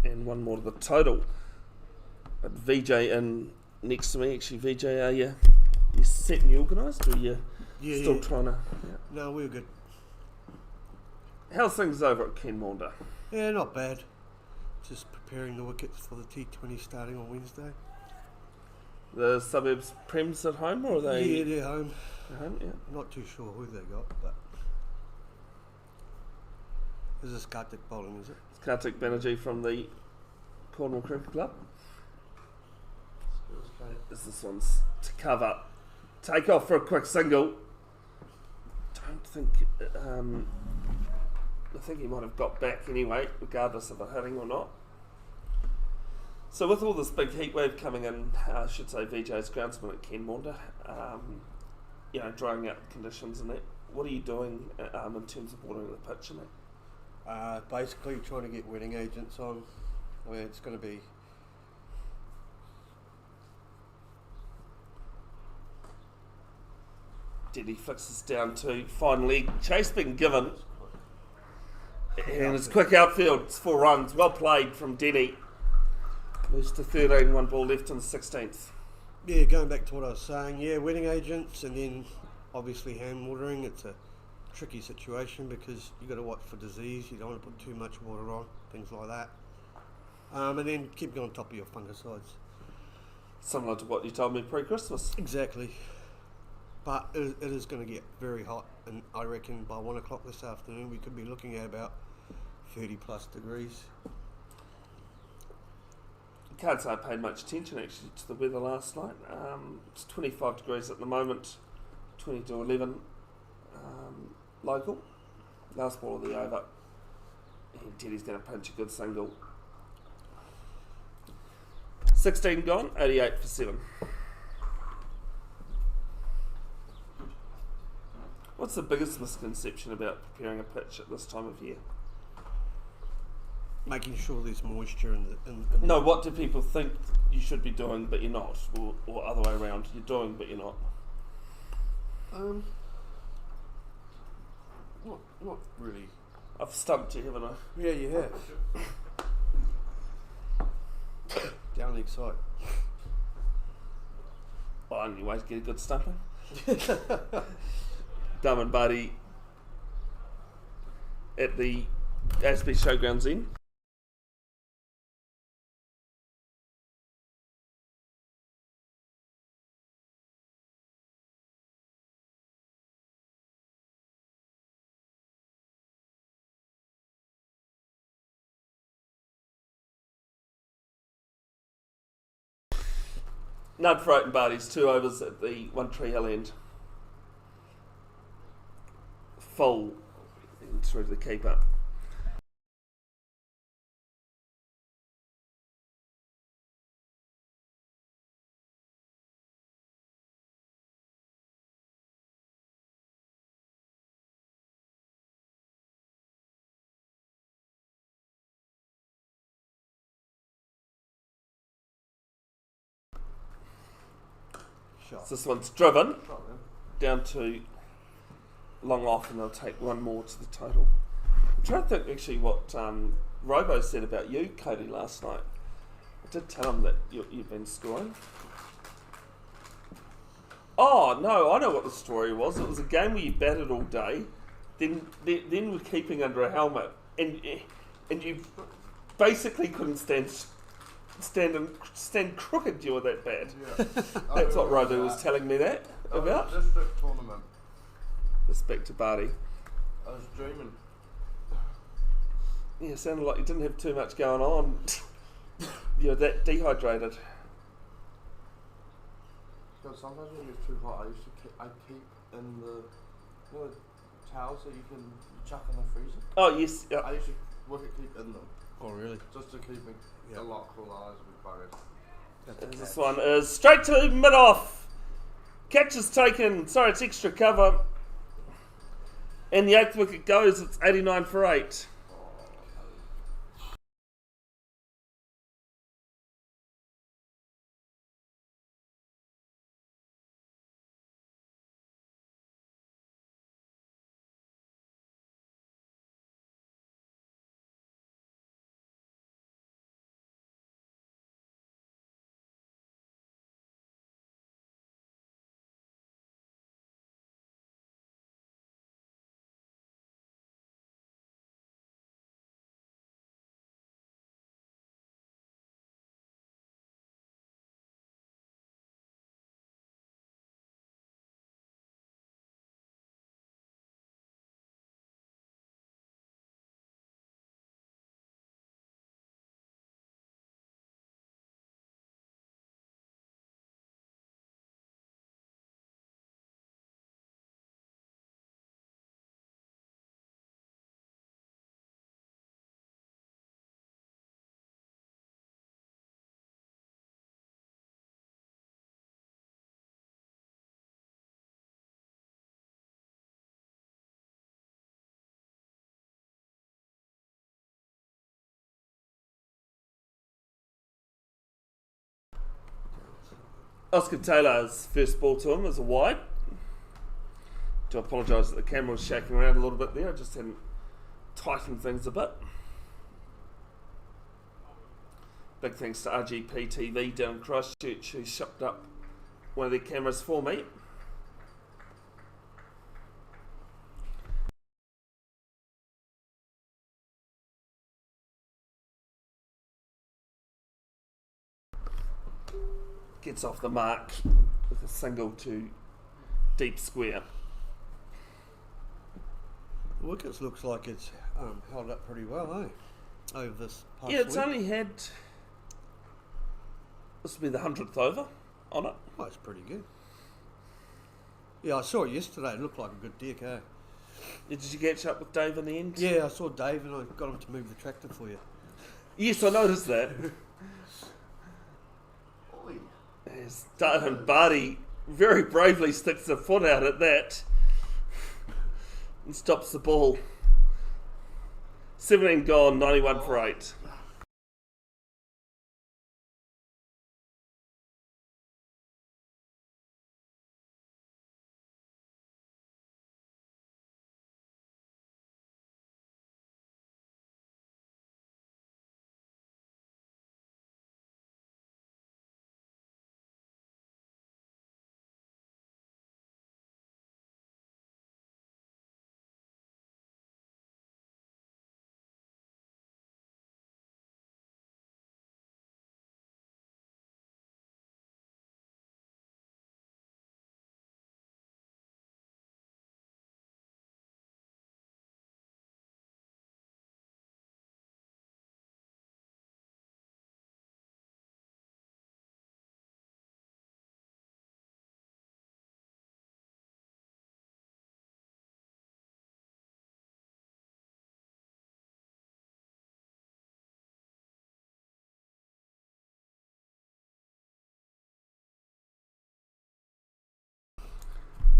and one more to the total. But VJ in next to me. Actually, VJ, are you set and you organised, or are you still trying to? Yeah. No, we're good. How's things over at Cornwall? Yeah, not bad. Just preparing the wickets for the T20 starting on Wednesday. The suburbs Prems at home, or are they? Yeah, they're home. At home, yeah. Not too sure who they got, but is this Kartik bowling? Is it? It's Kartik Banerjee from the Cornwall Cricket Club. This one's to cover. Take off for a quick single. Don't think. I think he might have got back anyway, regardless of it hitting or not. So with all this big heat wave coming in, I should say VJ's groundsman at Kenmore, drying out conditions and that. What are you doing in terms of watering the pitch and that? Basically trying to get wedding agents on. I mean, it's going to be. Denny flicks us down to fine leg. Chase being given. And his quick outfield, it's 4 runs. Well played from Denny. Moves to 13, 1 ball left in the 16th. Yeah, going back to what I was saying, wedding agents and then obviously hand watering. It's a tricky situation because you've got to watch for disease. You don't want to put too much water on, things like that. And then keep on top of your fungicides. Similar to what you told me pre-Christmas. Exactly. But it is going to get very hot, and I reckon by 1 o'clock this afternoon we could be looking at about 30 plus degrees. Can't say I paid much attention actually to the weather last night. It's 25 degrees at the moment, 20 to 11 local. Last ball of the over. And Teddy's going to punch a good single. 16 gone, 88 for 7. What's the biggest misconception about preparing a pitch at this time of year? Making sure there's moisture in No, what do people think you should be doing but you're not? Or other way around, you're doing but you're not? Not really. I've stumped you, haven't I? Yeah, you have. Down leg side. Well, only way to get a good stumping. Dumb and Buddy at the ASB Showgrounds Inn. None for Oaten Barties, 2 overs at the One Tree Hill end. Full through to the keeper. Shot. So this one's driven down to long off, and they'll take one more to the total. I'm trying to think actually what Robo said about you, Cody, last night. I did tell him that you've been scoring. Oh no, I know what the story was. It was a game where you batted all day, then were keeping under a helmet, and you basically couldn't stand crooked. You were that bad. Yeah. That's what Robo was telling me that about. District tournament. Respect to Barty. I was dreaming. Yeah, sounded like you didn't have too much going on. You're that dehydrated. Because sometimes when it's too hot, I keep in the towels that you can chuck in the freezer. Oh yes. I Yep. used to keep in them Oh, really? just to keep me a lot cooler. I was a bit buggered. This one is straight to mid off. Catch is taken. Sorry, it's extra cover. And the 8th wicket goes. It's 89 for 8. Oscar Taylor's first ball to him is a wide. Do apologise that the camera was shaking around a little bit there. I just hadn't tightened things a bit. Big thanks to RGP TV down in Christchurch who shipped up one of their cameras for me. Gets off the mark with a single to deep square. The wickets looks like it's held up pretty well, eh? Over this past Yeah, it's week. only had, this will be the 100th over on it. Oh, it's pretty good. Yeah, I saw it yesterday. It looked like a good deck, eh? Did you catch up with Dave in the end? Yeah, I saw Dave and I got him to move the tractor for you. Yes, I noticed that. Oi. As Dave and Barty very bravely sticks a foot out at that and stops the ball. 17 gone, 91 for 8.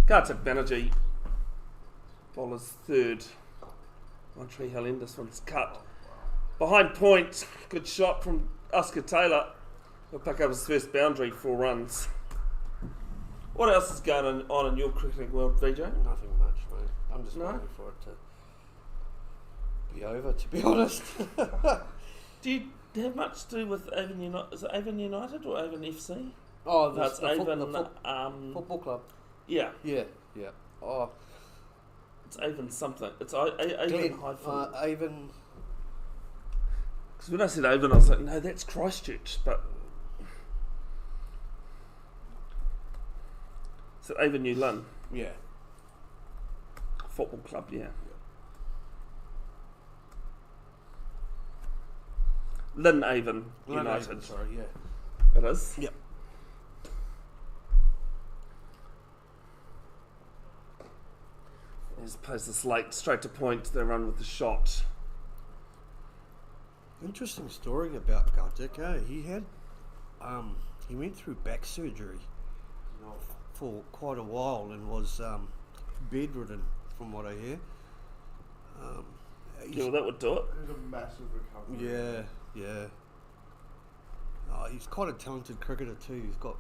Kartik Banerjee, bowler's third. One Tree Hill End, this one's cut. Behind point, good shot from Oscar Taylor. He'll pick up his first boundary, 4 runs. What else is going on in your cricketing world, VJ? Nothing much, mate. I'm just No? waiting for it to be over, to be honest. Do you have much to do with Avon United? Is it Avon United or Avon FC? Oh, No, it's Avon. football club. Yeah, Yeah, yeah. Oh, it's Avon something. It's Avon Glenn, hyphen. Avon. Because when I said Avon, I was like, no, that's Christchurch. But is it Avon New Lynn Yeah. Football Club? Yeah. Lynn Avon United. Avon, sorry, yeah. It is. Yep. As opposed to Slate, straight to point, they run with the shot. Interesting story about Kartik, eh? He went through back surgery for quite a while and was bedridden, from what I hear. Yeah, well, that would do it. It was a massive recovery. Yeah, yeah. He's quite a talented cricketer too. He's got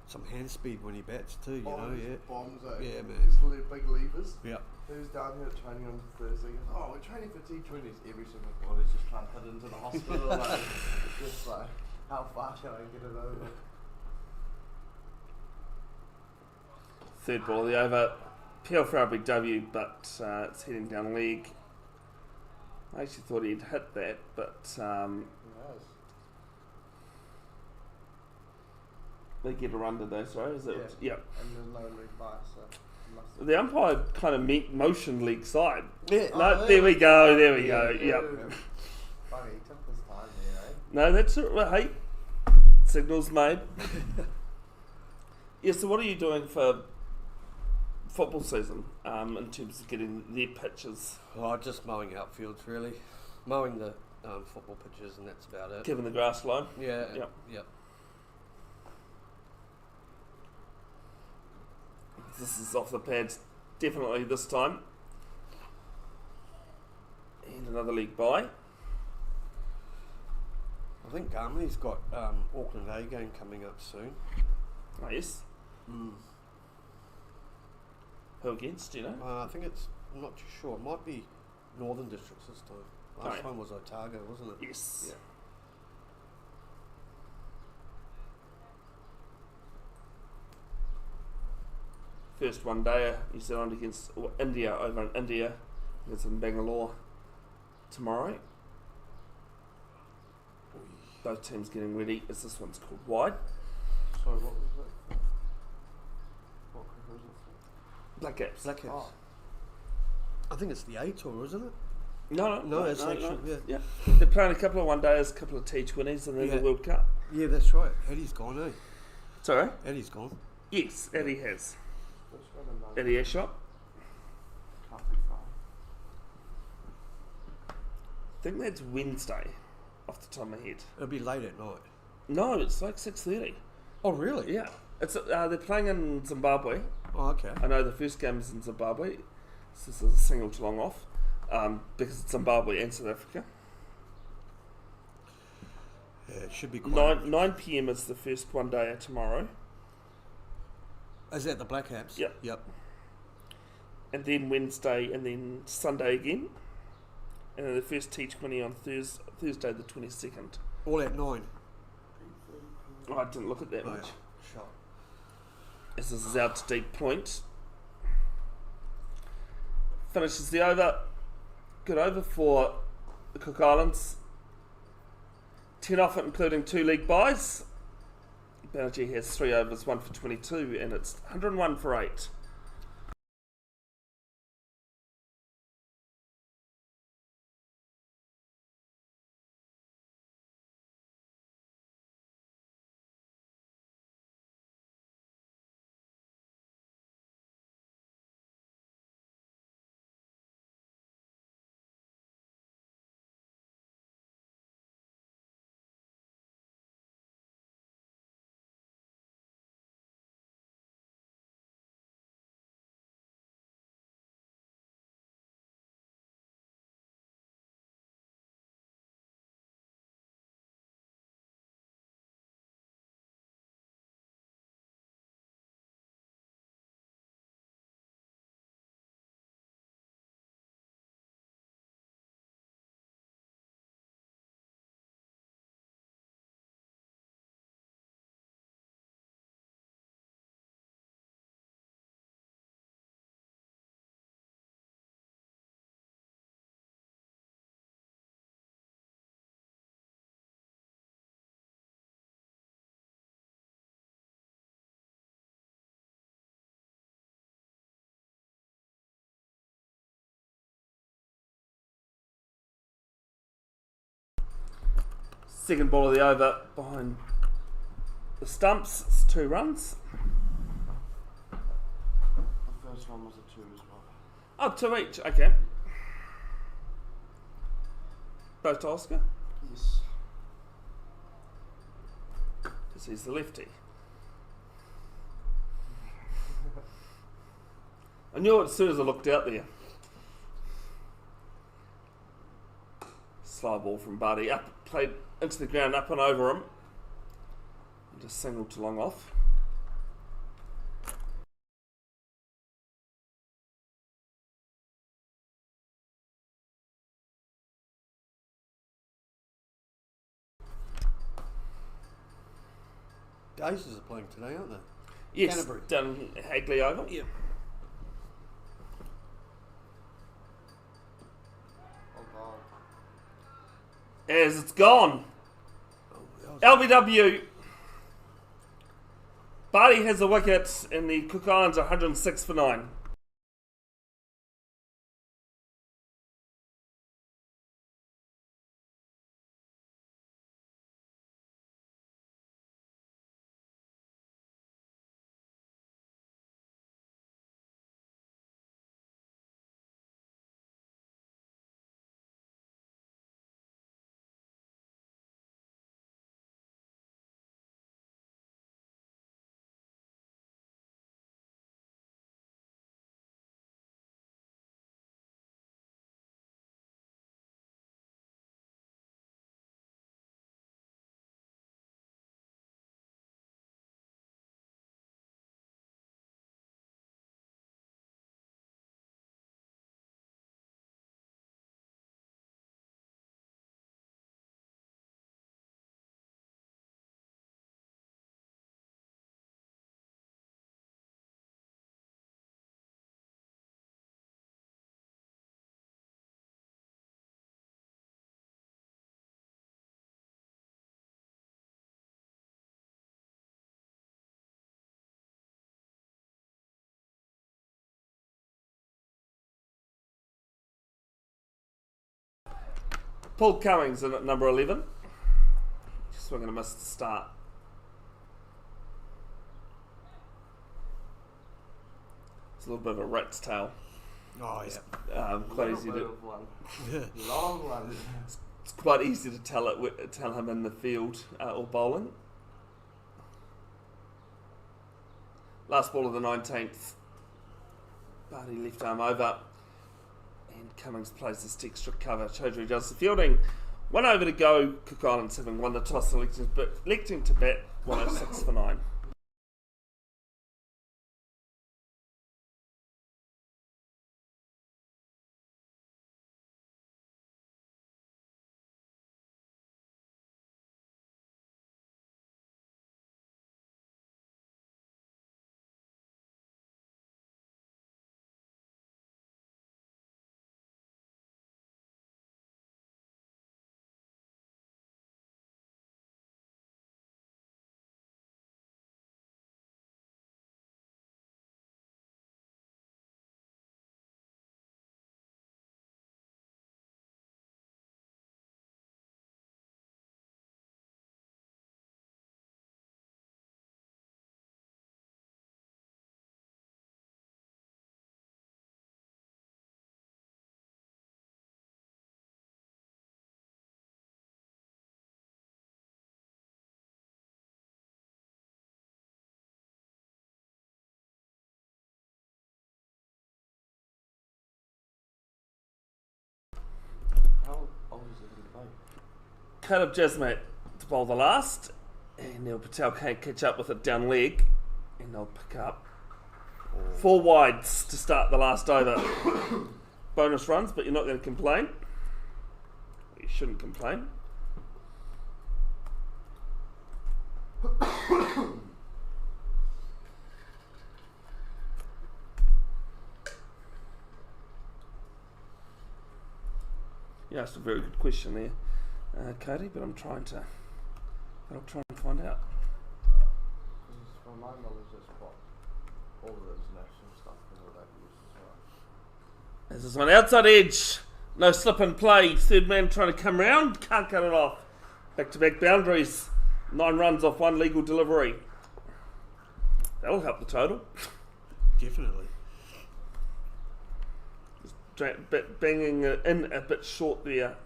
some hand speed when he bats too, you know, yeah. Bombs, eh? Yeah, man. His big levers. Yeah. He was down here training on Thursday. He goes, oh, we're training for T20s. Every single body's just trying to head into the hospital. Like, just like, how far can I get it over? Third ball of the over. PL for a big W, but it's heading down leg. I actually thought he'd hit that, but Yes. they get a run, did they? Sorry, is it? Yeah. And there's no leg by, so must have. The umpire kind of motioned leg side. Yeah. No, there we go. There we go. Yeah. Yep. Funny, he took his time there, eh? No, that's it. Well, hey, signals made. Yeah. So, what are you doing for football season in terms of getting their pitches, Oh, just mowing outfields, really. Mowing the football pitches, and that's about it. given the grass line? Yeah. Yep. Yep. This is off the pads, definitely this time. And another league bye. I think Garmany's got Auckland A game coming up soon. Oh, yes. Mm. Who against, do you know? I think it's. I'm not too sure. It might be Northern Districts this time. Last Right. time was Otago, wasn't it? Yes. Yeah. First one day, New Zealand against India over in India. It's in Bangalore tomorrow. Both teams getting ready as this one's called wide. So what was it? What cricket was it for? Black Caps. Black Caps. Oh. I think it's the A Tour, isn't it? No, it's actually yeah. They're playing a couple of one days, a couple of T20s, and then Yeah. the World Cup. Yeah, that's right. Eddie's gone, eh? Sorry? Eddie's gone. Yes, Eddie has. Let's go to another Eddie Ashop. Can't be far. I think that's Wednesday, off the top of my head. It'll be late at night. No, it's like 6:30. Oh, really? Yeah, it's they're playing in Zimbabwe. Oh, okay. I know the first game is in Zimbabwe. So this is a single to long off because it's Zimbabwe and South Africa. Yeah, it should be quite. 9 p.m. is the first one day tomorrow, Is that the Black Caps? Yep. Yep. and then Wednesday, and then Sunday again, and then the first T20 on Thursday the 22nd. All at 9. Oh, I didn't look at that Oh, much. yeah. Shot. As this is out to deep point. Finishes the over. Good over for the Cook Islands. 10 off it, including 2 league buys. Banerjee has 3 overs, 1 for 22, and it's 101 for 8. Second ball of the over behind the stumps. It's 2 runs. The first one was a 2 as well. Oh, 2 each. Okay. Both to Oscar, Yes. because he's the lefty. I knew it as soon as I looked out there. Slow ball from Barty. Up, played into the ground, up and over him. And just single to long off. Aces are playing today, aren't they? Yes, Canterbury. done Hagley over. Yeah. Oh god. As it's gone. Oh, that was LBW. Barty has a wicket and the Cook Islands are 106 for 9. Paul Cummings in at number 11. Just we're going to miss the start. It's a little bit of a rat's tail. Oh, yeah. Quite easy to. One. Yeah. Long one. It's quite easy to tell him in the field or bowling. Last ball of the 19th. Barty left arm over. And Cummings plays this extra cover. Chaudhary does the fielding. 1 over to go. Cook Islands having won the toss, electing to bat 106 for 9. How old is he going to Caleb Jasmate to bowl the last. And Neil Patel can't catch up with it down leg. And they'll pick up 4 wides to start the last over. Bonus runs, but you're not going to complain. You shouldn't complain. You asked a very good question there, Cody, but I'll try and find out. Because from my knowledge, that's what all the international stuff and all that uses as well. This is one outside edge. No slip and play. Third man trying to come round. Can't cut it off. Back-to-back boundaries. 9 runs off 1 legal delivery. That'll help the total. Definitely. Banging it in a bit short there.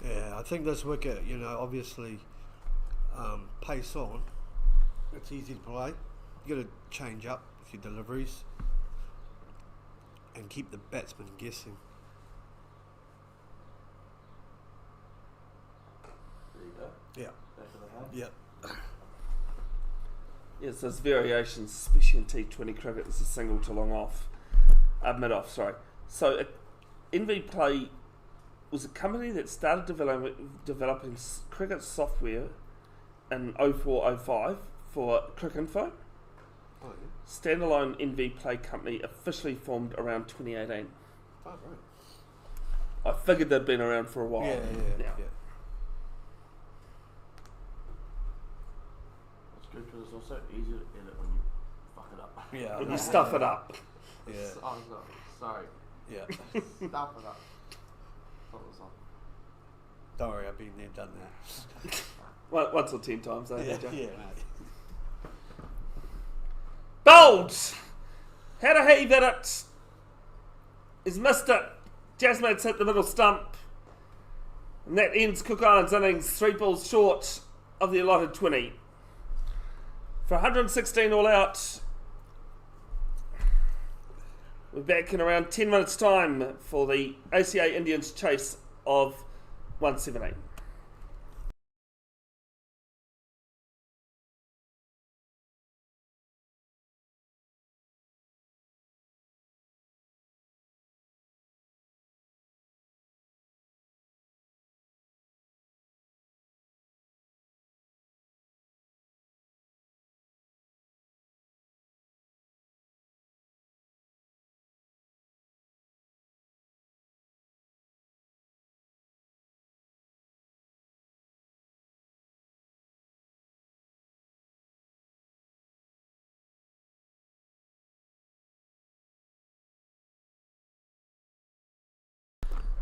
Yeah, I think this wicket, obviously pace on. It's easy to play. You got to change up with your deliveries and keep the batsman guessing. There you go. Yeah. Back of the hand. Yep. Yes, there's variations, especially in T20 cricket. There's a single to long off. Mid-off, sorry. So, NV Play was a company that started developing cricket software in 04-05 for Cricinfo. Oh, yeah. Standalone NV Play company officially formed around 2018. Oh, right. I figured they'd been around for a while. Yeah. It's good because it's also easier to edit when you fuck it up. Yeah. When you stuff it up. Yeah. Oh, sorry. Yeah. Stuff it up. What was on? Don't worry, I've been there, done that. Once or 10 times, eh? Yeah, AJ? yeah. Bold! Had a heave at it. He's missed it. Jasmate's hit the middle stump. And that ends Cook Islands innings 3 balls short of the allotted 20. For 116 all out. We're back in around 10 minutes time for the ACA Indians chase of 178.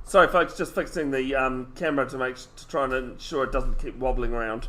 Sorry, folks, just fixing the camera to try and ensure it doesn't keep wobbling around.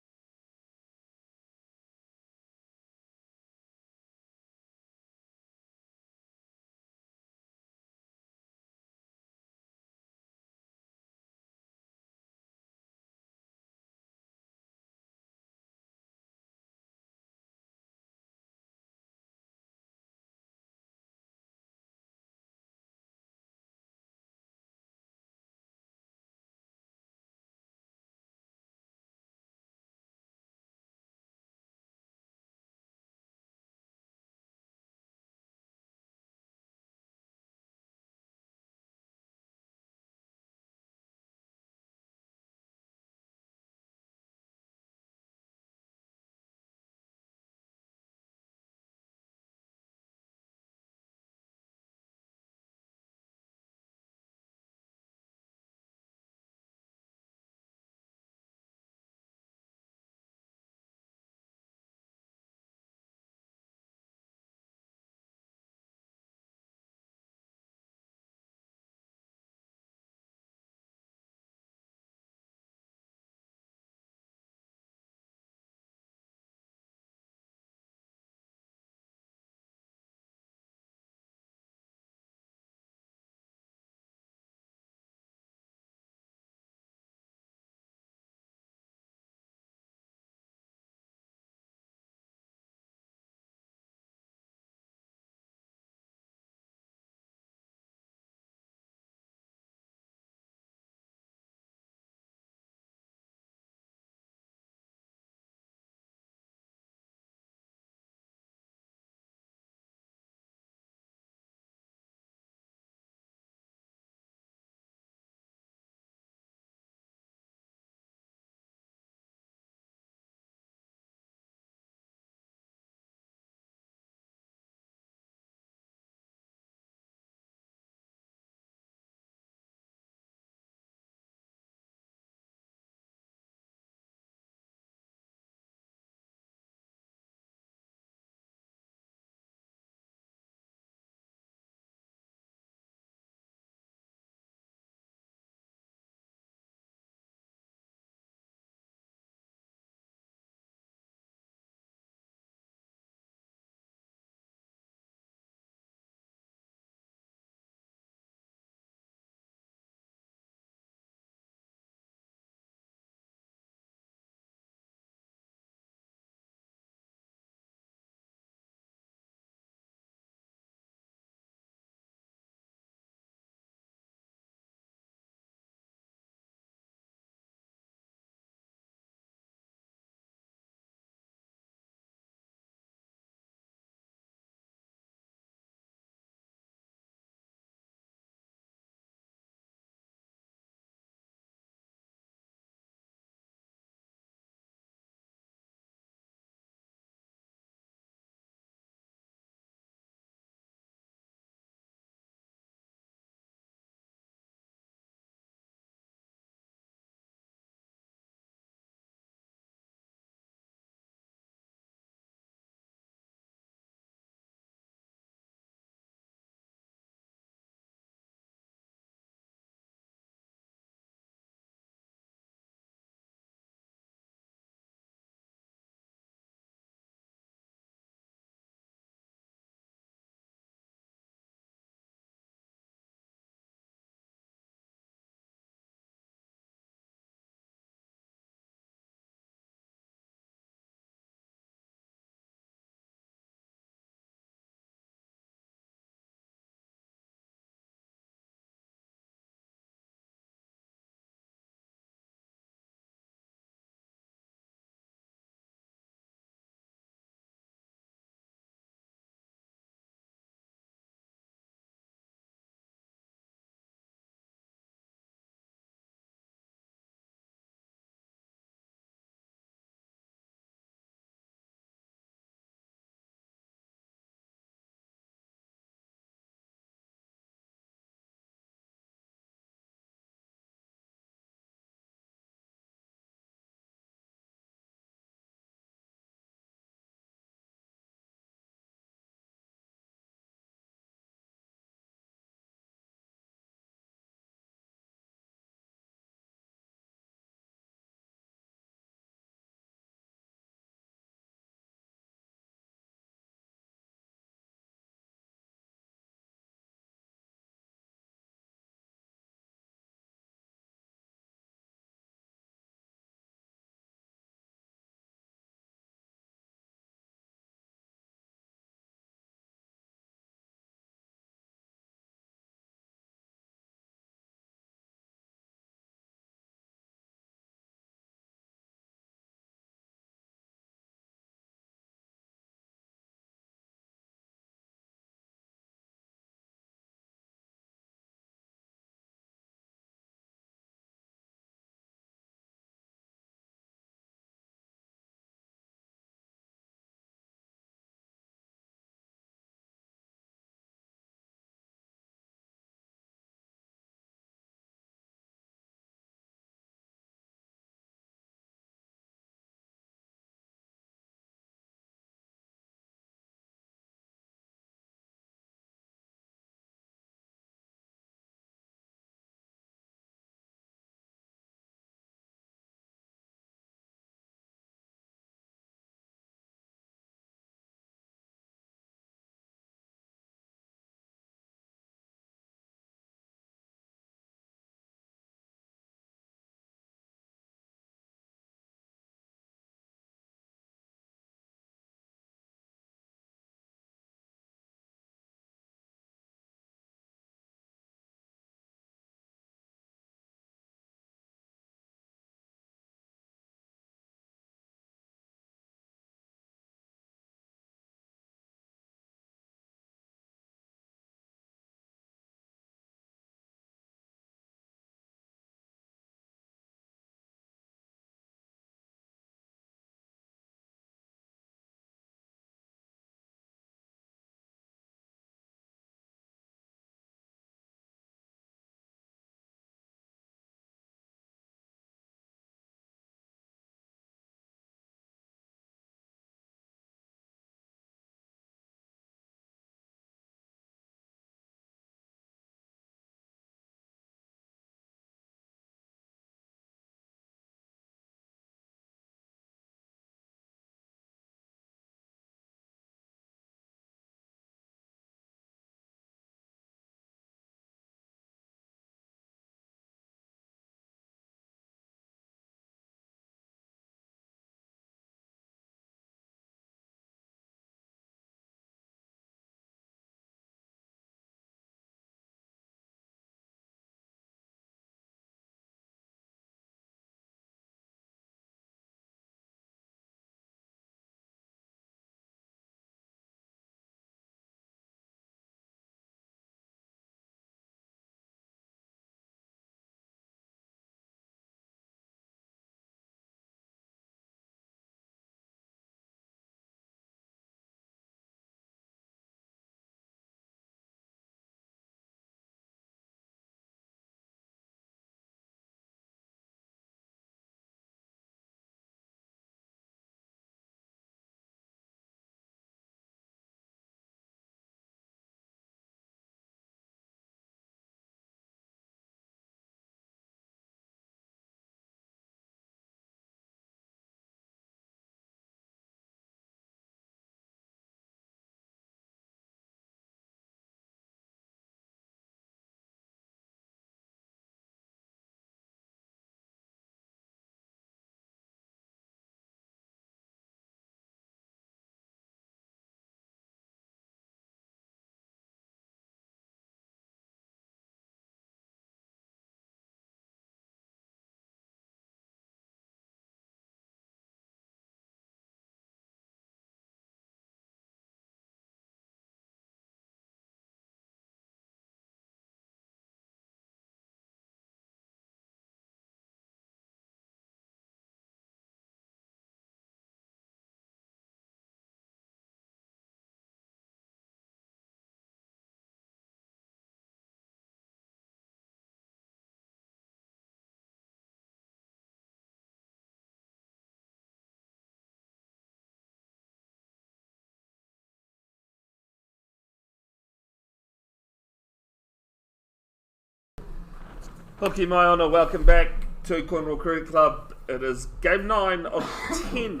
Hoki mai honour, welcome back to Cornwall Cricket Club. It is game 9 of 10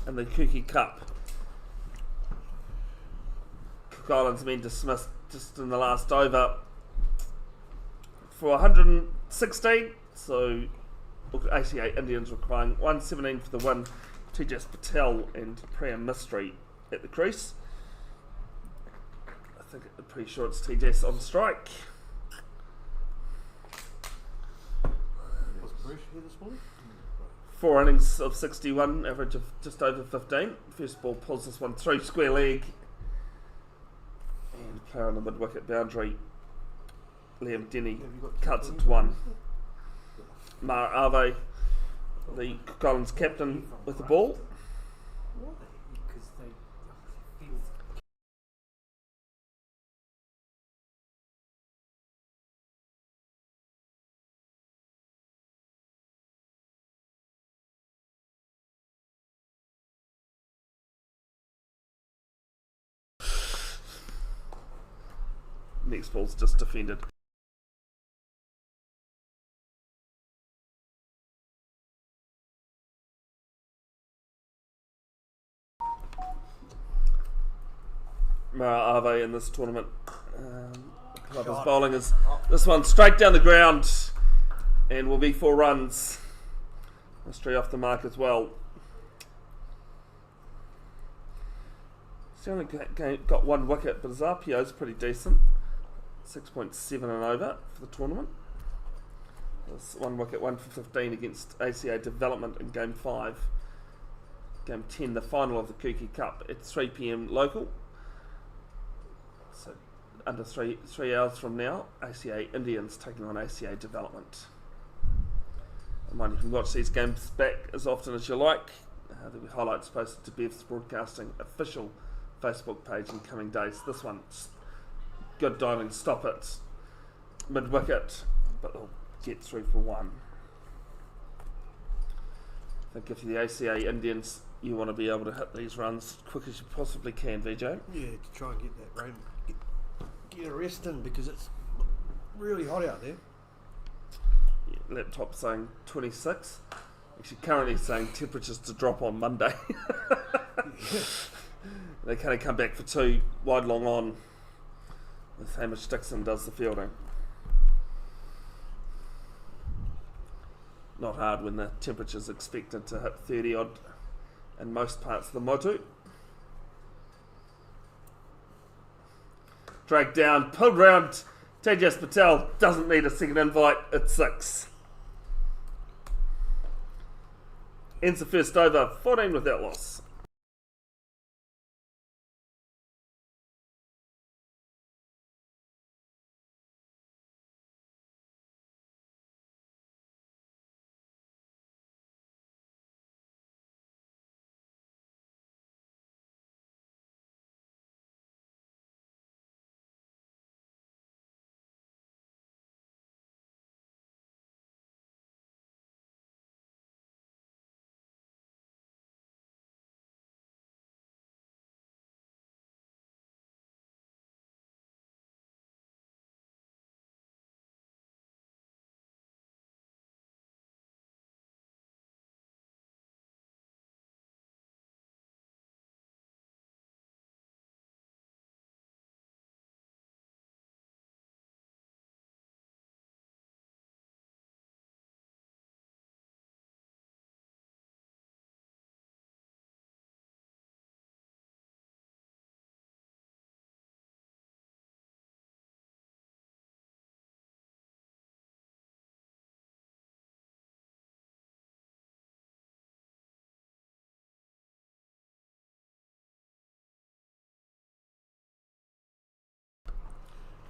in the Kuki Cup. Cook Island's been dismissed just in the last over for 116, so ACA Indians requiring 117 for the win. Tejas Patel and Priya Mystery at the crease. I'm pretty sure it's TJ's on strike. Was Bruce here this morning? 4 innings of 61, average of just over 15. First ball pulls this one through square leg. And player on the mid wicket boundary, Liam Denny, cuts it to 1. Mara Ave, the Cook Islands captain, with the ball. Because they feel. Next ball's just defended. Mara Ave in this tournament. Club is bowling is this one straight down the ground and will be 4 runs. Mystery off the mark as well. He's only got 1 wicket, but his RPO is pretty decent. 6.7 and over for the tournament. There's 1 wicket, 1 for 15 against ACA Development in Game 5. Game 10, the final of the Kuki Cup at 3 p.m. local. So under 3 hours from now, ACA Indians taking on ACA Development. And mind you can watch these games back as often as you like. There'll be highlights posted to Bev's Broadcasting official Facebook page in coming days. This one, good diving, stop it, mid wicket, but they'll get through for 1. I think if you're the ACA Indians, you want to be able to hit these runs as quick as you possibly can, VJ. Yeah, to try and get that rain, get a rest in because it's really hot out there. Yeah, laptop saying 26. Actually, currently saying temperatures to drop on Monday. They kind of come back for 2 wide long on. As Hamish Dixon does the fielding. Not hard when the temperature's expected to hit 30 odd in most parts of the Motu. Dragged down, pulled round. Tejas Patel doesn't need a second invite at 6. Ends the first over, 14 without loss.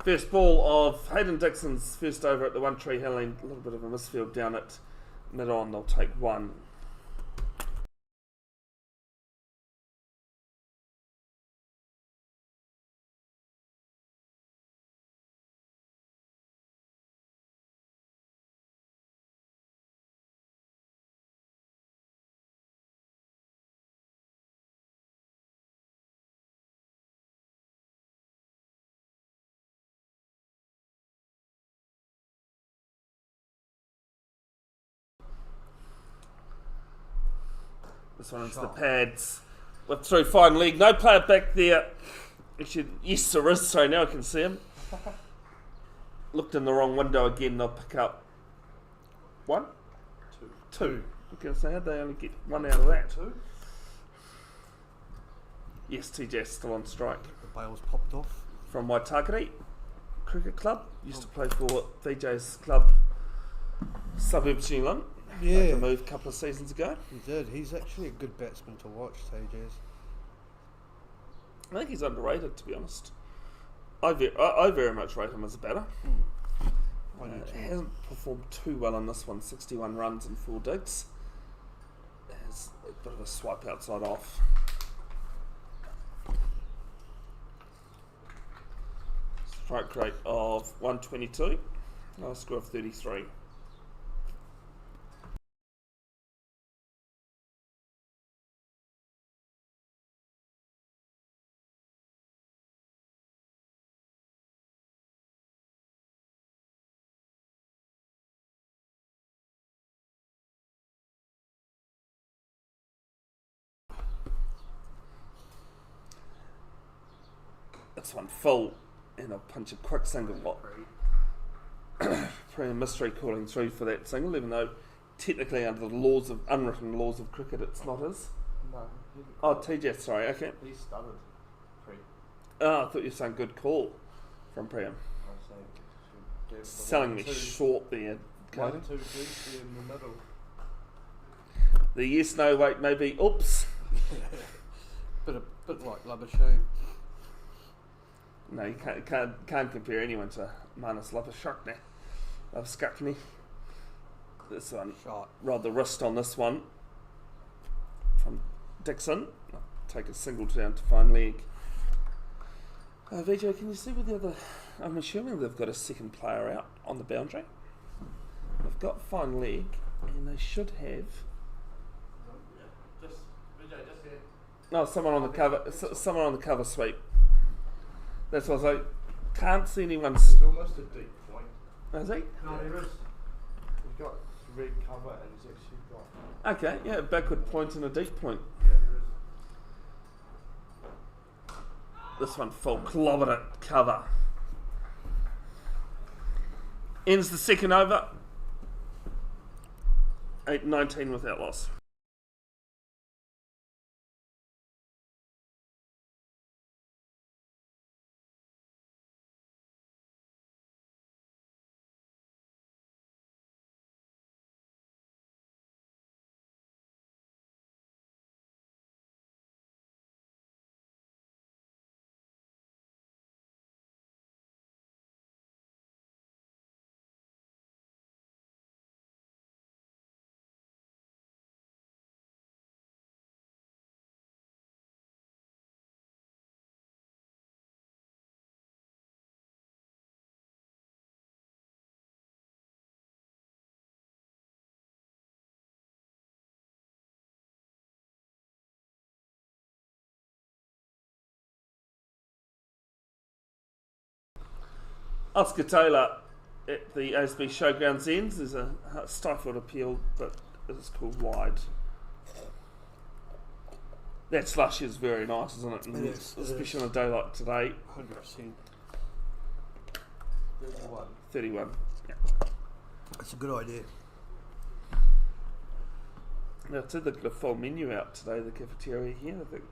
First ball of Hayden Dixon's first over at the One Tree Hill, a little bit of a misfield down at mid on, they'll take 1. This one is the Shot. pads. We're through fine league. No player back there. Actually, yes, there is. Sorry, now I can see him. Looked in the wrong window again. They'll pick up one? Two. I was going to say, how'd they only get one out of that? Two? Yes, TJ's still on strike. The bail's popped off. From Waitakere Cricket Club. Used to play for VJ's club, Suburbs New Zealand. Made Yeah, the move a couple of seasons ago. he did. He's actually a good batsman to watch, TJ's. I think he's underrated, to be honest. I very much rate him as a batter. I do too. Hasn't performed too well in this one. 61 runs and 4 digs. Has a bit of a swipe outside off. Strike rate of 122. Last score of 33. This one full, and I'll punch a quick single. What? Pretty mystery calling through for that single, even though technically under the laws of unwritten laws of cricket, it's not his. No. Oh, TJ, sorry, okay. He stunned. Pre. Oh, I thought you were saying good call from Priam. I was saying, should give the Selling me 1-2 short there, Cody. 1-2 juicy in the middle. The yes, no, wait, maybe, oops. Bit like Labuschagne. No, you can't compare anyone to Manus Labuschagne. Labuschagne. This one, Shot. rode the wrist on this one from Dixon. I'll take a single down to fine leg. VJ, can you see with the other? I'm assuming they've got a second player out on the boundary. They've got fine leg, and they should have. Just here. No, someone on the cover. Someone on the cover sweep. That's what I was like. Can't see anyone. There's almost a deep point. Is he? No, there is. He's got red cover and he's actually got. Okay, yeah, backward point and a deep point. Yeah, there is. This one full clobbered it cover. Ends the second over. 8-19 without loss. Oscar Taylor at the ASB Showgrounds ends. There's a stifled appeal, but it's called wide. That slush is very nice, isn't it? It is, it Especially is. on a day like today. 100%. 31. Yeah. That's a good idea. Now, it's they've got a full menu out today, the cafeteria here. I think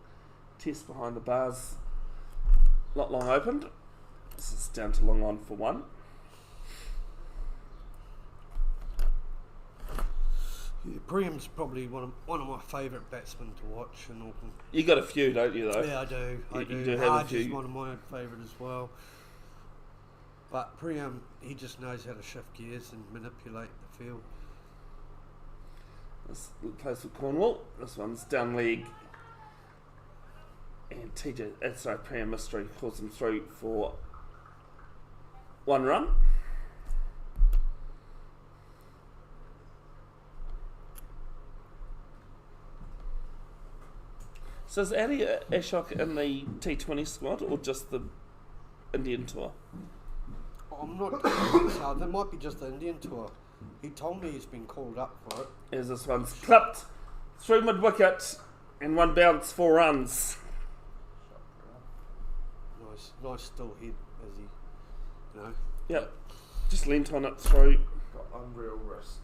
test behind the bars not long opened. This is down to long on for one. Yeah, Priam's probably one of my favourite batsmen to watch in Auckland. You got a few, don't you, though? Yeah, I do. You do have a Harge is few. one of my favourite as well. But Priam, he just knows how to shift gears and manipulate the field. This plays for Cornwall. This one's down leg. And TJ, sorry, Priam Mystery calls him through for 1 run. So is Addy Ashok in the T20 squad or just the Indian tour? I'm not sure. That might be just the Indian tour. He told me he's been called up for it. As this one's clipped 3 mid wicket and 1 bounce, 4 runs. Nice still head as he, you know. Yep. Just leant on it through. Got unreal wrist.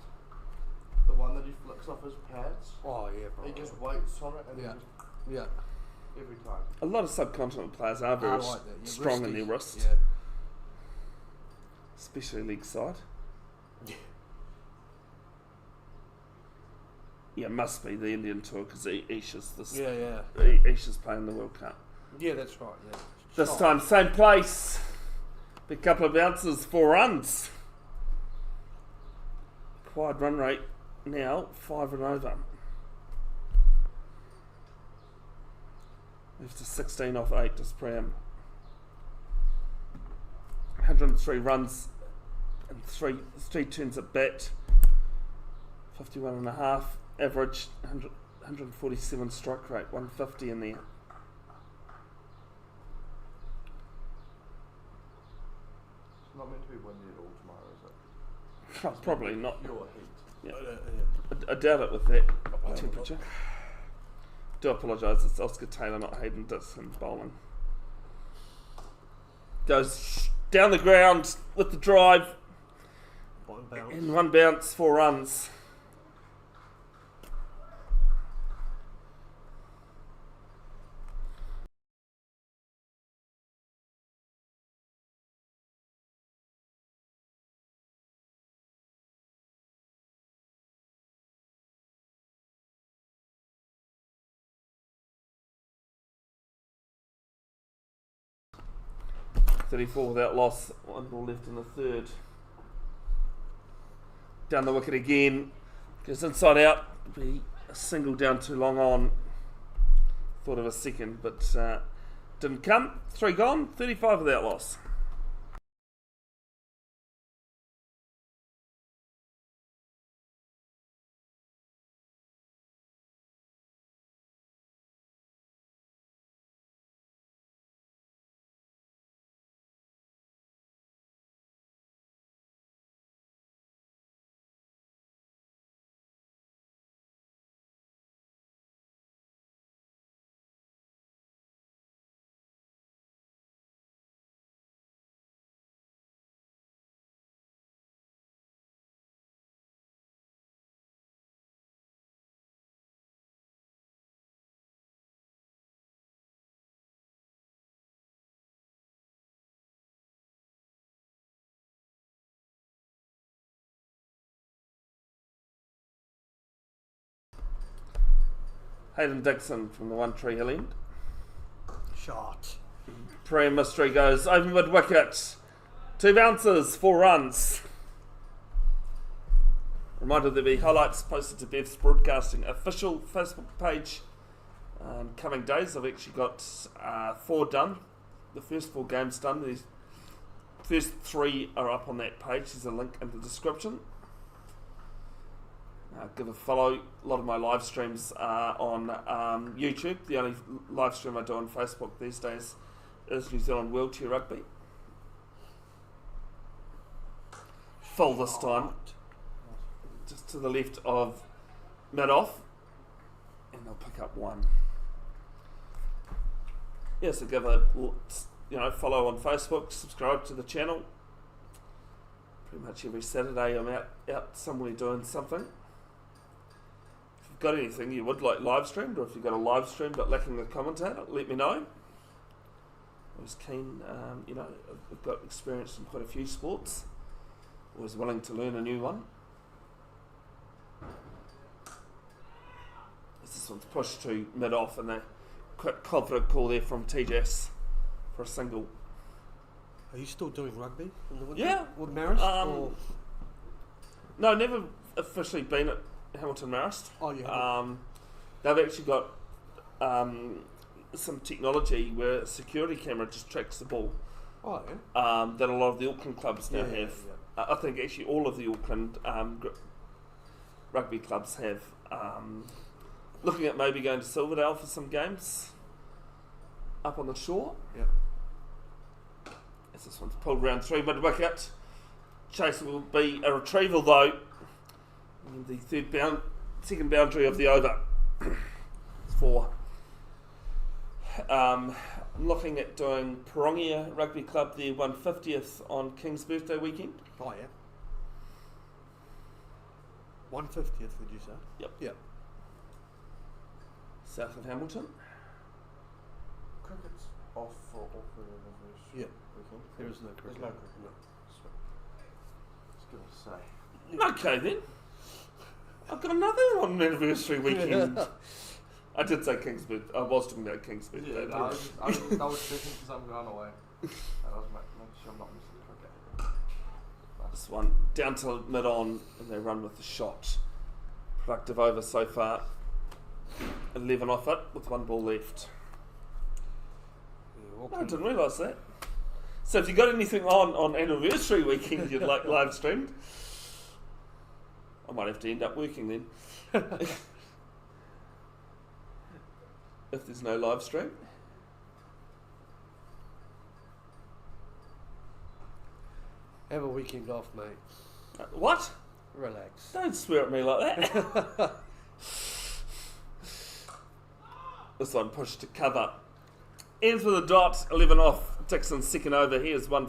The one that he flicks off his pads. Oh yeah, bro. He just waits on it and Yeah. he just Yeah. every time. A lot of subcontinent players are very I like that. Yeah, strong in wristy. their wrist, Yeah. especially leg side. Yeah. Yeah, must be the Indian tour because Ish is this. Yeah. Ish is playing the World Cup. Yeah, that's right. Yeah. This Shot. time, same place. Big couple of bounces, 4 runs. Quad run rate now 5 and over. Moves to 16 off 8 to Prem. 103 runs and three turns at bat. 51 and a half average. 147 strike rate. 150 in there. It's not meant to be windy at all tomorrow, is it? Oh, probably not. Your heat. Yeah. Yeah. I doubt it with that temperature. Do apologise, it's Oscar Taylor, not Hayden Dixon bowling. Goes down the ground with the drive. 1 bounce. And 1 bounce, 4 runs. .34 without loss, 1 ball left in the third. Down the wicket again, goes inside out, be a single down too long on. Thought of a second, but didn't come. 3 gone, 35 without loss. Hayden Dixon from the One Tree Hill end. Shot. Prem Mystery goes over mid wicket. 2 bounces, 4 runs. Reminder there'll be highlights posted to Bev's Broadcasting official Facebook page. Coming days, I've actually got 4 done. The first 4 games done. The first 3 are up on that page. There's a link in the description. Give a follow. A lot of my live streams are on YouTube. The only live stream I do on Facebook these days is New Zealand Wheelchair Rugby. Full this time. Just to the left of mid-off. And they'll pick up 1. Yeah, so give a follow on Facebook, subscribe to the channel. Pretty much every Saturday I'm out somewhere doing something. If you've got anything you would like live streamed, or if you've got a live stream but lacking a commentator, let me know. I was keen, I've got experience in quite a few sports. Always willing to learn a new one. This one's pushed to mid-off, and a quite confident call there from TJS for a single. Are you still doing rugby in the winter? Yeah. With Marist? Or? No, never officially been at Hamilton Marist. Oh, yeah. They've actually got some technology where a security camera just tracks the ball. Oh, yeah. That a lot of the Auckland clubs now have. Yeah. I think actually all of the Auckland rugby clubs have. Looking at maybe going to Silverdale for some games up on the shore. Yep. As this one's pulled round 3 mid wicket. Chase will be a retrieval though. And the second boundary of the over. It's 4. I'm looking at doing Parongia Rugby Club, their 150th on King's birthday weekend. Oh, yeah. 150th, did you say? Yep. Yep. South of Hamilton. Cricket's off for Auckland anniversary Yeah. weekend. There is no cricket. There's no cricket. No. Just gonna say. Okay then. I've got another on anniversary weekend. I did say King's birthday. I was talking about King's birthday. Yeah, no, I was checking because I'm going away. I was making sure I'm not missing cricket. This one down to mid on, and they run with the shot. Productive over so far. 11 off it with 1 ball left. Yeah, I didn't realise that. So if you got anything on anniversary weekend you'd like live streamed, I might have to end up working then. If there's no live stream. Have a weekend off, mate. What? Relax. Don't swear at me like that. This one pushed to cover. Ends with a dot, 11 off. Dixon's second over. Here's none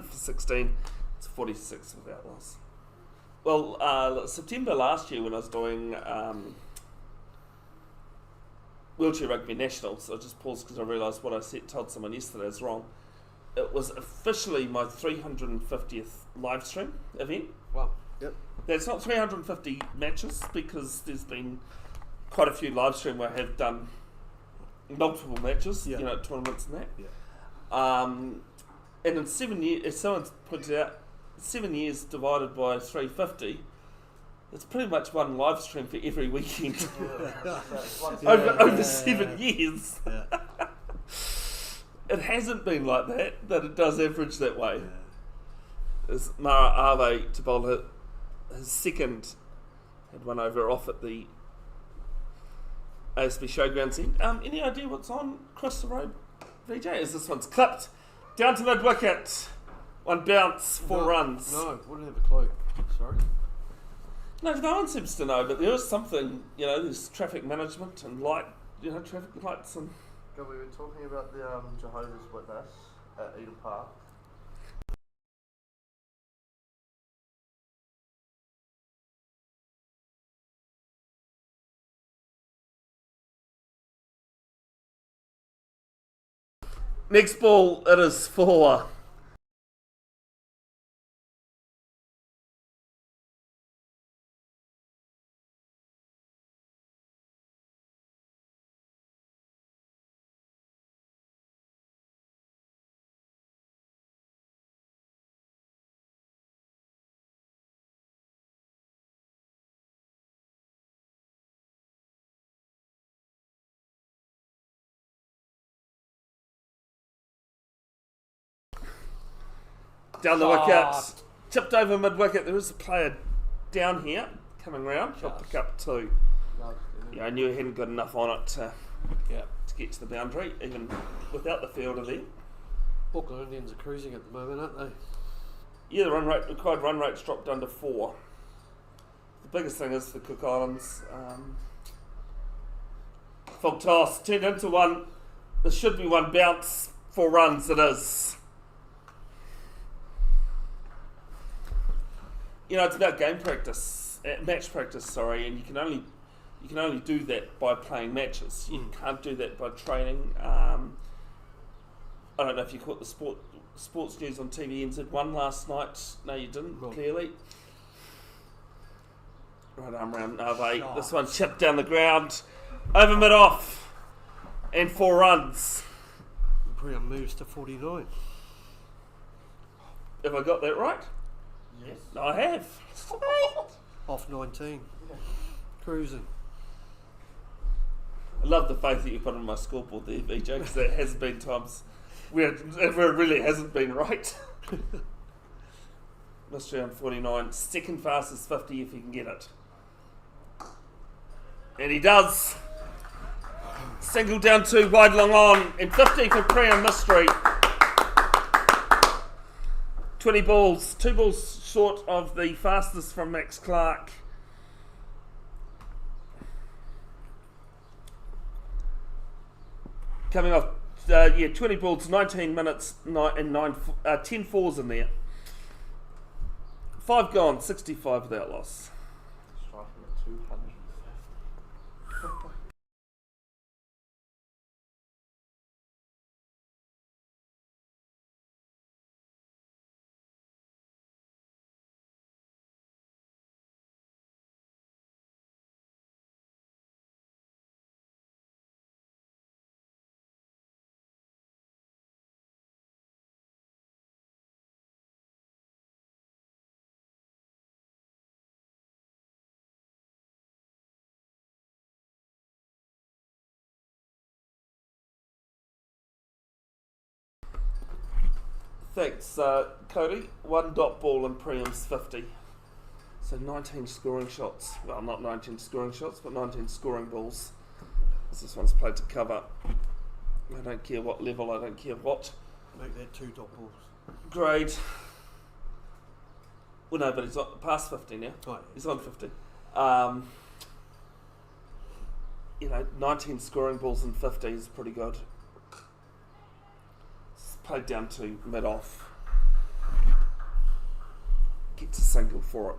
for 16. It's 46 without loss. Well, September last year when I was doing Wheelchair Rugby Nationals, I just paused because I realised what I told someone yesterday is wrong. It was officially my 350th live stream event. Wow. Yep. That's not 350 matches because there's been quite a few live stream where I have done multiple matches, Yeah. tournaments and that. Yeah. And in 7 years, as someone's pointed out, 7 years divided by 350, it's pretty much one live stream for every weekend over 7 years. Yeah. It hasn't been like that, but it does average that way. As Mara Ave to bowl his second, had one over off at the ASB Showgrounds end. Any idea what's on Crystal Road, VJ? As this one's clipped down to mid wicket, 1 bounce, 4 runs. No, wouldn't have a clue. Sorry. No one seems to know, but there is something. There's traffic management and traffic lights and. We were talking about the Jehovah's Witness at Eden Park. Next ball, it is for. Down the wicket, tipped over mid wicket. There is a player down here coming round. He'll pick up 2. Yeah, I knew he hadn't got enough on it to get to the boundary, even without the fielder there. Auckland Indians are cruising at the moment, aren't they? Yeah, the required run rate's dropped under 4. The biggest thing is the Cook Islands. Full toss, turned into 1. There should be 1 bounce, 4 runs. It is. It's about game practice, match practice. Sorry, and you can only do that by playing matches. You can't do that by training. I don't know if you caught the sports news on TVNZ1 last night. No, you didn't. No. Clearly. Right arm round Nave. This one chipped down the ground, over mid off, and 4 runs. Brown moves to 49. Have I got that right? Yes. I have. Off 19. Cruising. I love the faith that you put on my scoreboard there, VJ, because there has been times where it really hasn't been right. Mystery on 49. Second fastest 50 if he can get it. And he does. Single down 2, wide long on, and 50 for Priam Mystery. 20 balls, 2 balls short of the fastest from Max Clark. coming off, 20 balls, 19 minutes, 10 fours in there. 5 gone, 65 without loss. Striking at 250. Thanks, Cody. 1 dot ball and Priam's 50. So 19 scoring shots. Well, not 19 scoring shots, but 19 scoring balls. This one's played to cover. I don't care what level, I don't care what Make that 2 dot balls. grade. Well, no, but he's past 50 now. Oh, yeah. He's on 50. 19 scoring balls and 50 is pretty good. It's played down to mid-off. Gets a single for it.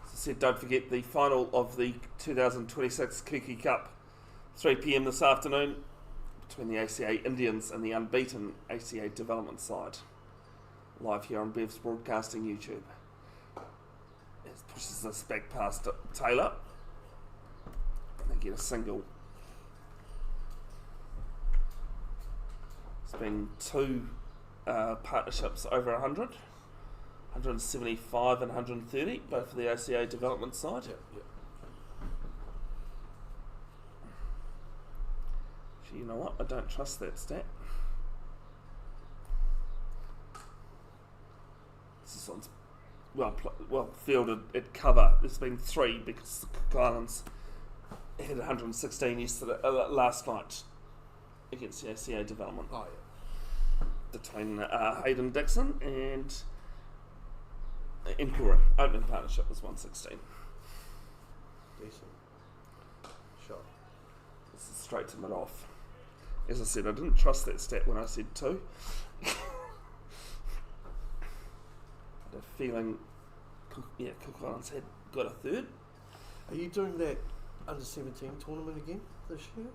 As I said, don't forget the final of the 2026 Kuki Cup, 3 p.m. this afternoon, between the ACA Indians and the unbeaten ACA development side. Live here on Bev's Broadcasting YouTube. It pushes this back past Taylor. They get a single. It's been 2 partnerships over 100. 175 and 130, both for the ACA development side. Yeah, yeah. Actually, you know what? I don't trust that stat. This one's well fielded at cover. There's been 3 because the Cook Islands had 116 yesterday, last night against the ACA development. Oh, yeah. Between Hayden Dixon and Nkura. Opening partnership was 116. Decent. Shot. This is straight to mid-off. As I said, I didn't trust that stat when I said 2. I had a feeling Cook Islands had got a third. Are you doing that under 17 tournament again this year?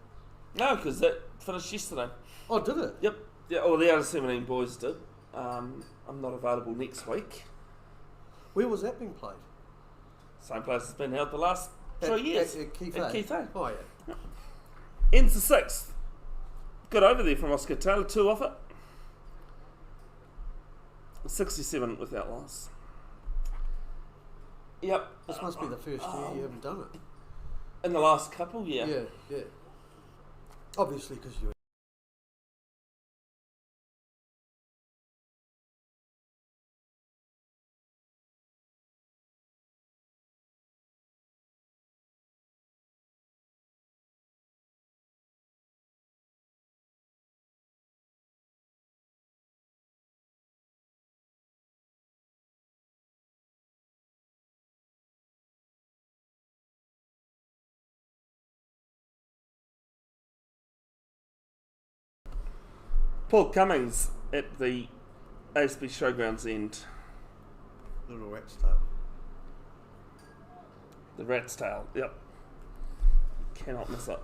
No, because that finished yesterday. Oh, did it? Yep. Yeah, well, the under 17 boys did. I'm not available next week. Where was that being played? Same place it's been held the last 3 years. At Keith At Keith A. Oh, yeah. Ends the 6th. Good over there from Oscar Taylor, 2 off it. 67 without loss. Yep. This must be the first year you haven't done it. In the last couple, yeah. Yeah, yeah. Obviously, because you're. Paul Cummings at the ASB Showgrounds end. Little rat's tail. The rat's tail, yep. Cannot miss it.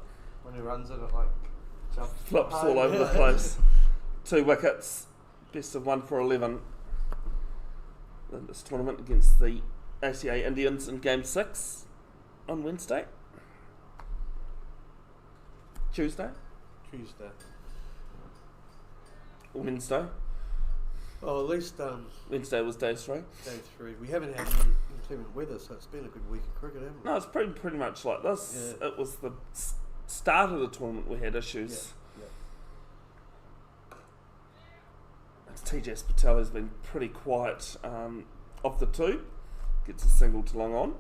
When he runs it, it like jumps. Flips high. all over the place. 2 wickets. Best of 1 for 11 in this tournament against the ACA Indians in Game 6 on Wednesday. Tuesday. Wednesday. Oh, at least Wednesday was day 3. day 3. We haven't had any inclement weather, so it's been a good week of cricket, haven't we? No, it's pretty much like this. Yeah. It was the start of the tournament we had issues. Yeah. TJ Patel has been pretty quiet of the 2. Gets a single to long on.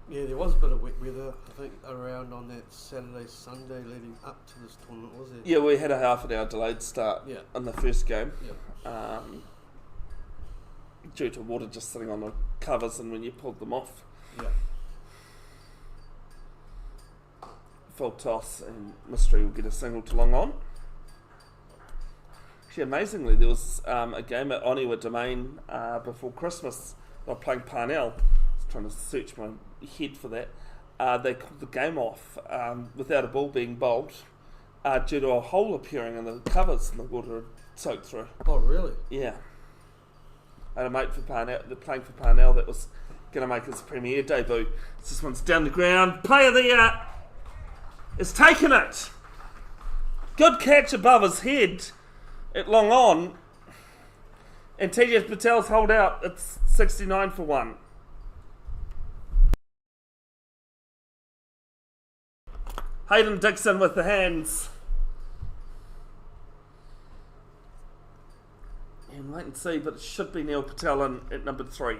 Yeah, there was a bit of wet weather, I think, around on that Saturday, Sunday leading up to this tournament, was it? Yeah, we had a half an hour delayed start Yeah. in the first game. Yeah. Due to water just sitting on the covers and when you pulled them off. Yeah. full toss, and Mystery will get a single to long on. Actually, amazingly, there was a game at Oniwa Domain before Christmas. They were playing Parnell. I was trying to search my head for that. They called the game off without a ball being bowled due to a hole appearing in the covers and the water had soaked through. Oh, really? Yeah. I had a mate for Parnell, they're playing for Parnell, that was going to make his premier debut. This one's down the ground. Player there is taking it. Good catch above his head at long on. And Tejas Patel's hold out. It's 69 for 1. Hayden Dixon with the hands. And wait and see, but it should be Neil Patel in at number 3.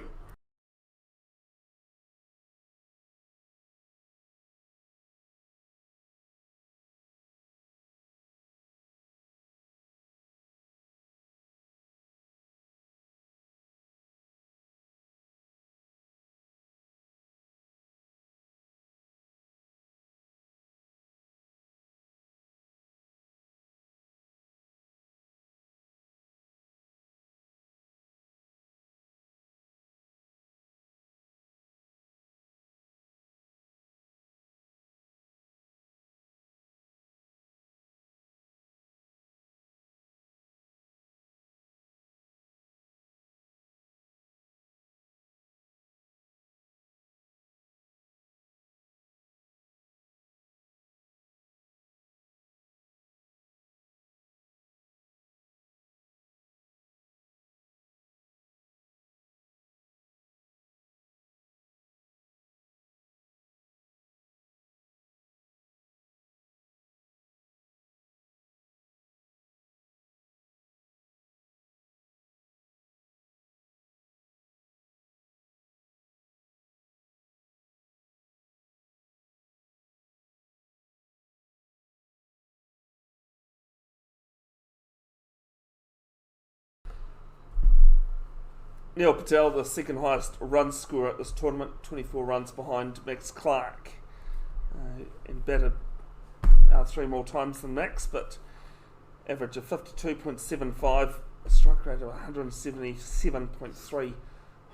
Neil Patel, the second highest run scorer at this tournament, 24 runs behind Max Clark. And batted 3 more times than Max, but average of 52.75, a strike rate of 177.3,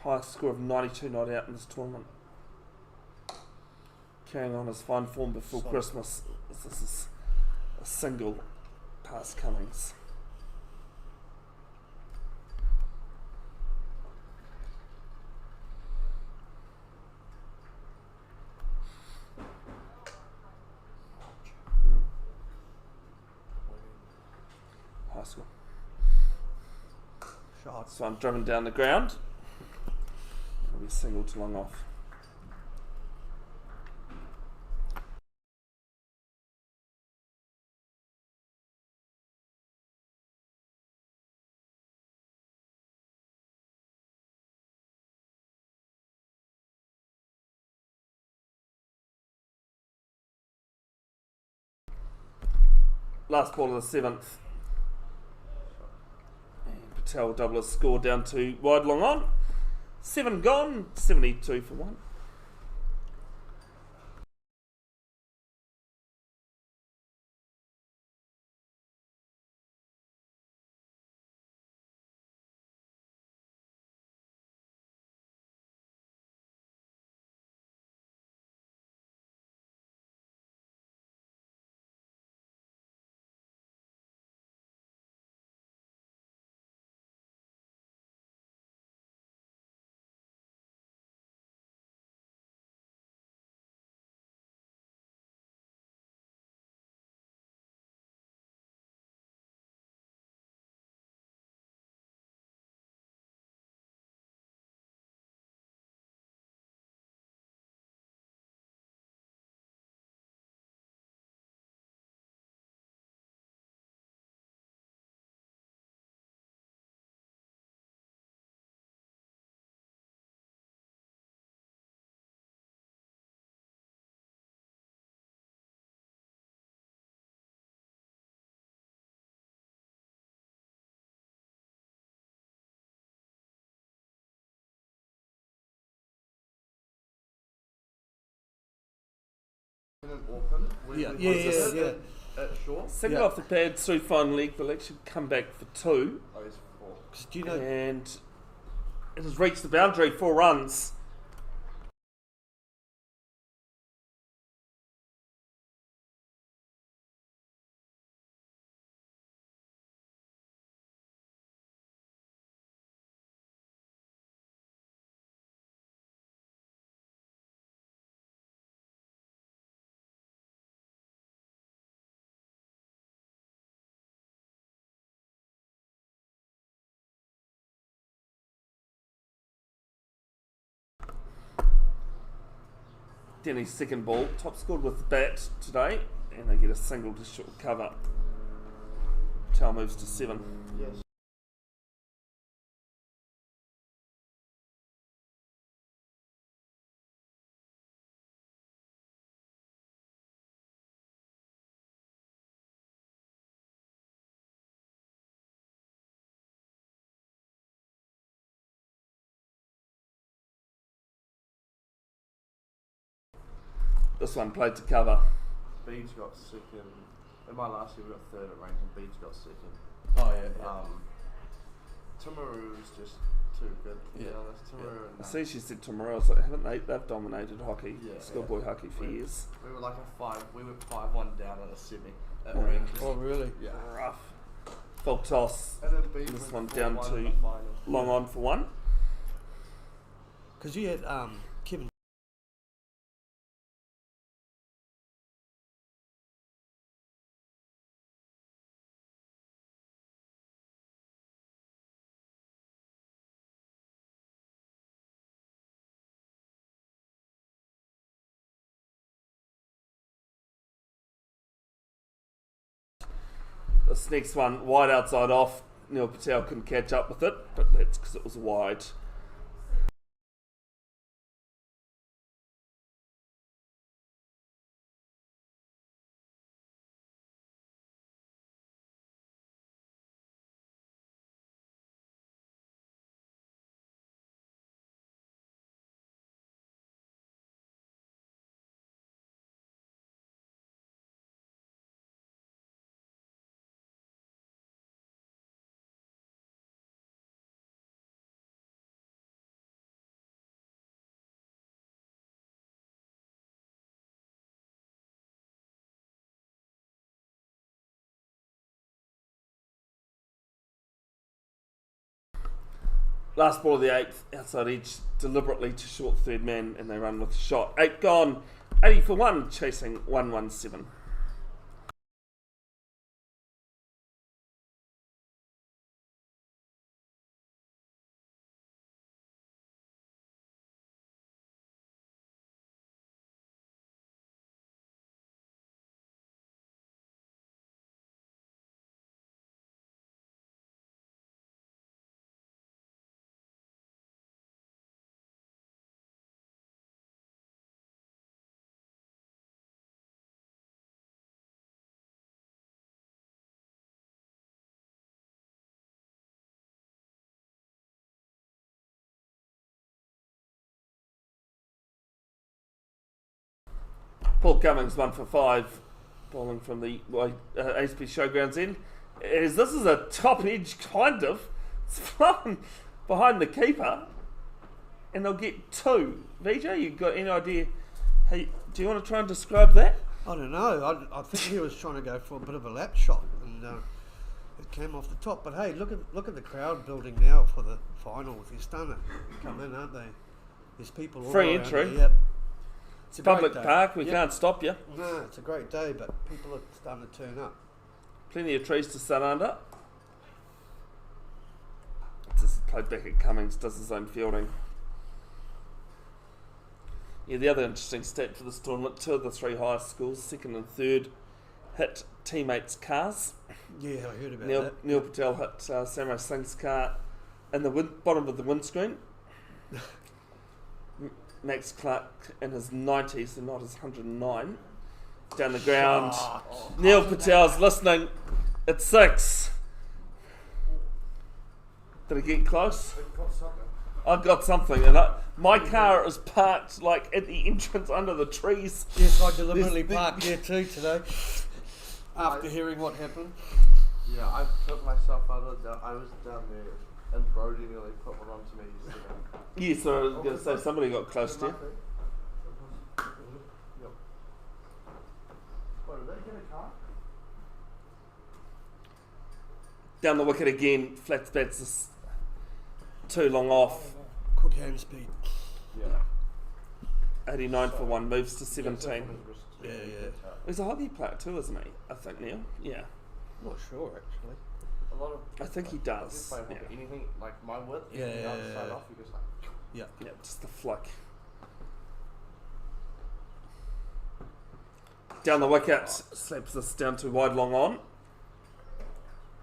highest score of 92 not out in this tournament. Carrying on his fine form before Christmas. This is a single past Cummings. High score. Shot. So I'm driven down the ground. It'll be a single to long off. Last ball of the 7th. And Patel double his score down to wide long on. 7 gone, 72 for 1. in Auckland. Yeah. At Shaw. Second Yeah. off the pad through final leg, but actually come back for 2. Oh, he's 4. 'Cause do you know? And it has reached the boundary, 4 runs. Denny's second ball, top scored with the bat today, and they get a single to short cover. Tal moves to 7. Yes. This one played to cover. Beach got second. In my last year, we got third at range, and Beach got second. Oh yeah. Timaru's just too good, to be honest. Timaru I and see she said tomorrow, so haven't they? They've dominated hockey, Yeah, schoolboy hockey for years. we were like a 5. We went 5-1 down at a semi at Oh. Rangers. Oh really? Yeah. Rough. Full toss. And then Beach This went one down 4-1 to in the final. long on for 1. Because you had Kevin. This next one, wide outside off. Neil Patel couldn't catch up with it, but that's because it was wide. Last ball of the 8th, outside edge, deliberately to short third man, and they run with a shot. 8 gone, 80 for 1, chasing 117. Paul Cummings 1 for 5, bowling from the ASP Showgrounds end. As this is a top edge kind of, it's flown behind the keeper, and they'll get 2. VJ, you got any idea? Hey, do you want to try and describe that? I don't know. I think he was trying to go for a bit of a lap shot, and it came off the top. But hey, look at the crowd building now for the finals. They're starting to come in, aren't they? There's people all Free around entry. there, Yep. It's a Public great day. park, we Yep. can't stop you. No, it's a great day, but people are starting to turn up. Plenty of trees to sun under. Just played back at Cummings, does his own fielding. Yeah, the other interesting stat for this tournament, 2 of the 3 highest scores, 2nd and 3rd, hit teammates' cars. Yeah, I heard about Neil, that. Neil Patel hit Samurai Singh's car in the bottom of the windscreen. Max Clark in his 90s and not his 109. Down the ground. Neil Patel's listening. It's 6. Did it get close? It got something. I've got something, and my car is parked like at the entrance under the trees. Yes, I deliberately parked there too today. After hearing what happened. Yeah, I put myself out of the. I was down there, and Brody nearly put one onto me yesterday. Yeah, so I was going to say somebody got close to you. Yep. What, did they get a car? Down the wicket again, flat bats is too long off. Quick hand speed. Yeah. 89 for one, moves to 17. Yeah. He's a hockey player too, isn't he? I think, Neil. Yeah. I'm not sure actually. A lot of. I think he does. Like, Yeah. anything like my width, Yeah, anything yeah, outside yeah. off, you just like. Yeah. Yeah, just the flick. Down the wicket, slaps this down to wide long on.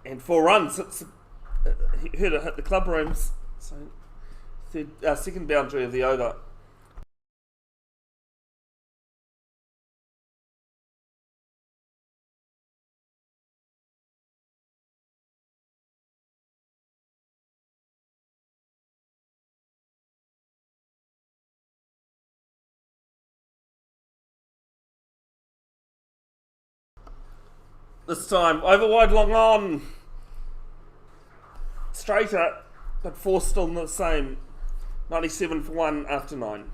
And 4 runs. It's heard it hit the club rooms. So second boundary of the over. This time, over wide long on. Straighter, but 4 still the same. 97 for 1 after 9.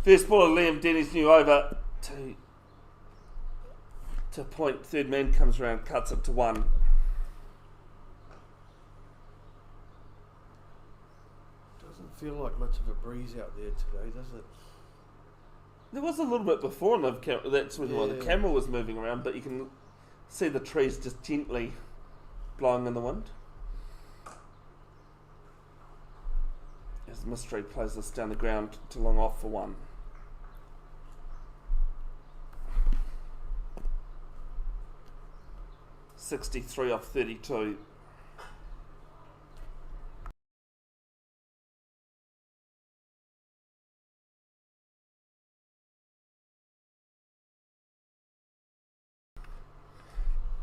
First ball of Liam Denny's new over to point. Third man comes around, cuts it to 1. Doesn't feel like much of a breeze out there today, does it? There was a little bit before, and that's when the camera was moving around, but you can see the trees just gently blowing in the wind. As Mystery plays this down the ground to long off for 1. .63 off 32.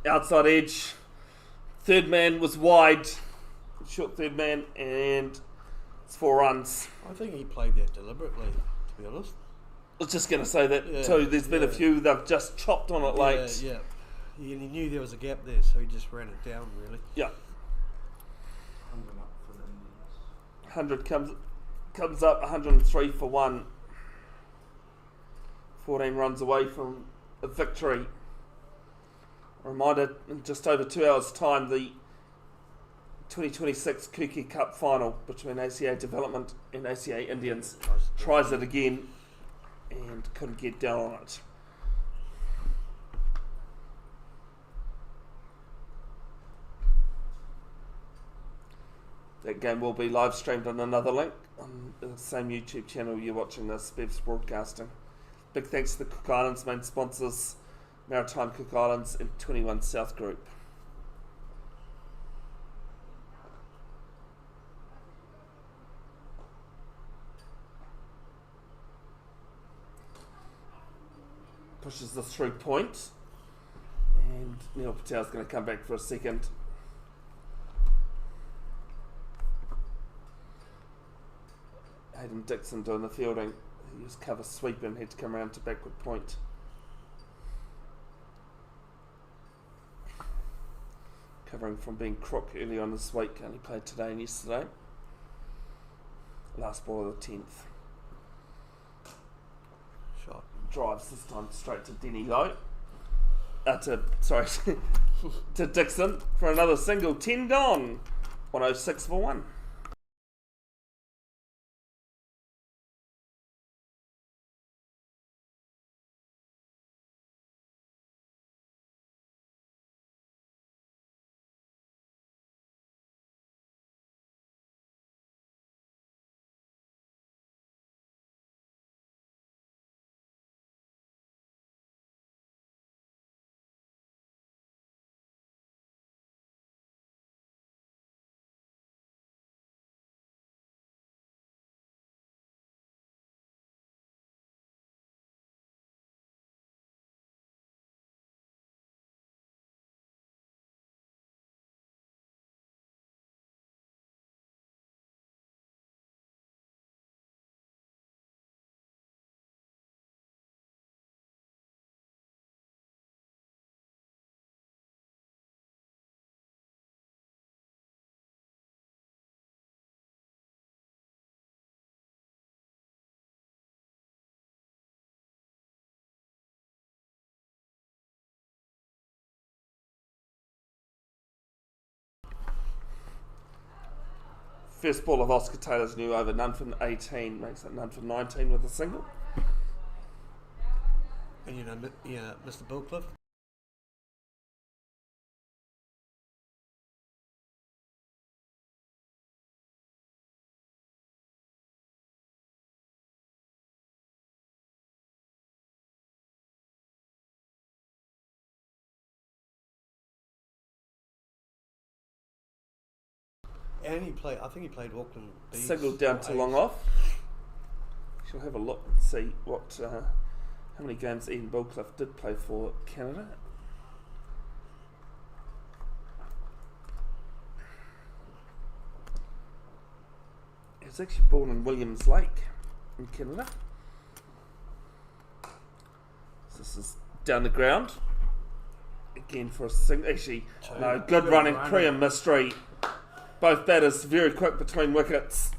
Outside edge. Third man was wide. Short third man, and it's 4 runs. I think he played that deliberately, to be honest. I was just going to say that too. There's been a few they've just chopped on it late. Yeah. He knew there was a gap there, so he just ran it down, really. Yeah. 100 up for the Indians. 100 comes up, 103 for 1. 14 runs away from a victory. A reminder, in just over 2 hours' time, the 2026 Kuki Cup final between ACA Development and ACA Indians tries it again and couldn't get down on it. That game will be live streamed on another link on the same YouTube channel you're watching this, Bev's Broadcasting. Big thanks to the Cook Islands main sponsors, Maritime Cook Islands and 21 South Group. Pushes this through point, and Neil Patel's going to come back for a second. Hayden Dixon doing the fielding. He was cover sweeping, had to come around to backward point. Covering from being crook early on this week, only played today and yesterday. Last ball of the 10th. Shot. Drives this time straight to Denny though. to Dixon for another single. 10 gone. 106 for 1. First ball of Oscar Taylor's new over, none for 18, makes it none for 19 with a single. And Mr. Billcliffe. And I think he played Auckland Bees. Single down to long off. She'll have a look and see what how many games Ian Billcliffe did play for Canada. He was actually born in Williams Lake in Canada. So this is down the ground. Again for a single. Actually, no, good running, Priam Mystery. Both batters very quick between wickets.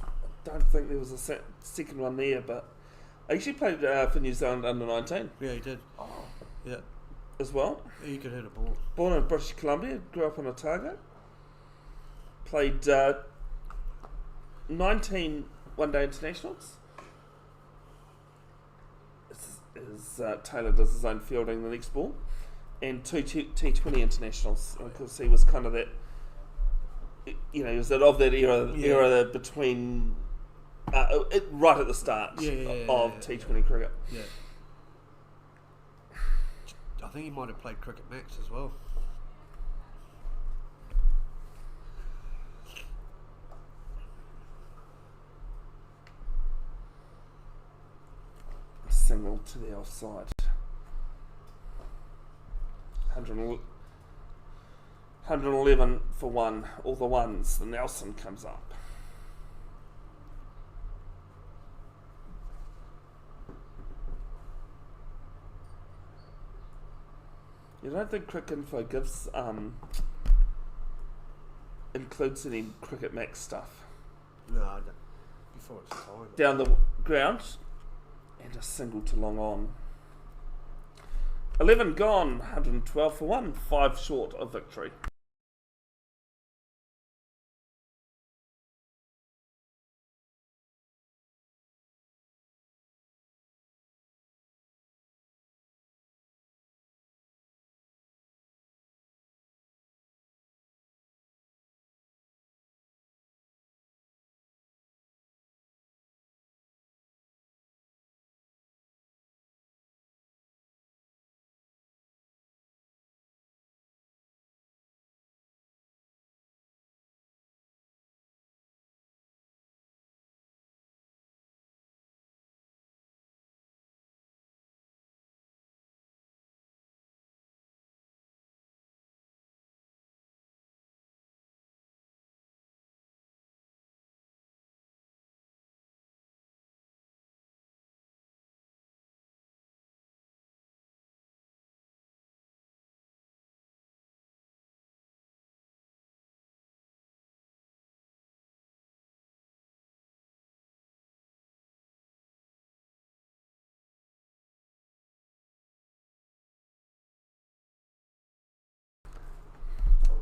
I don't think there was a second one there, but I actually played for New Zealand under 19. Yeah, he did. Oh. Yeah. As well. He could hit a ball. Born in British Columbia, grew up on Otago. Played 19 one-day internationals. Taylor does his own fielding the next ball. And 2 T20 internationals. And of course, he was kind of that. He was of that era between right at the start of T20 cricket. Yeah. I think he might have played Cricket Max as well. Single to the offside. 111 for 1, all the ones. The Nelson comes up. You don't think Cricket Info gives includes any Cricket Max stuff? No, I don't. Before it's time. Down the ground and a single to long on. 11 gone, 112 for 1, 5 short of victory.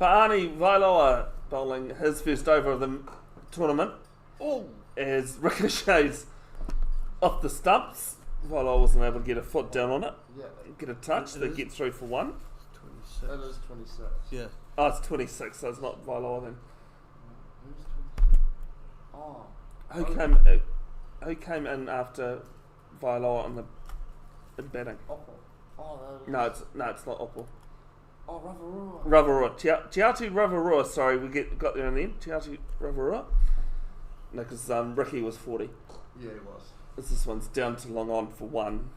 Paani Vailoa bowling his first over of the tournament as ricochets off the stumps. Vailoa wasn't able to get a foot down on it, Yeah, get a touch, they get through for one. 26. that is 26. Yeah. Oh, it's 26, so it's not Vailoa then. Who's 26? Oh. Who came in after Vailoa in batting? Oppo. Oh, that is. No, it's not Opal. Oh, Ravarua. Ravarua. Tiatu Ravarua, sorry, we got there in the end. Tiatu Ravarua. No, because Ricky was 40. Yeah, he was. This one's down to long on for one.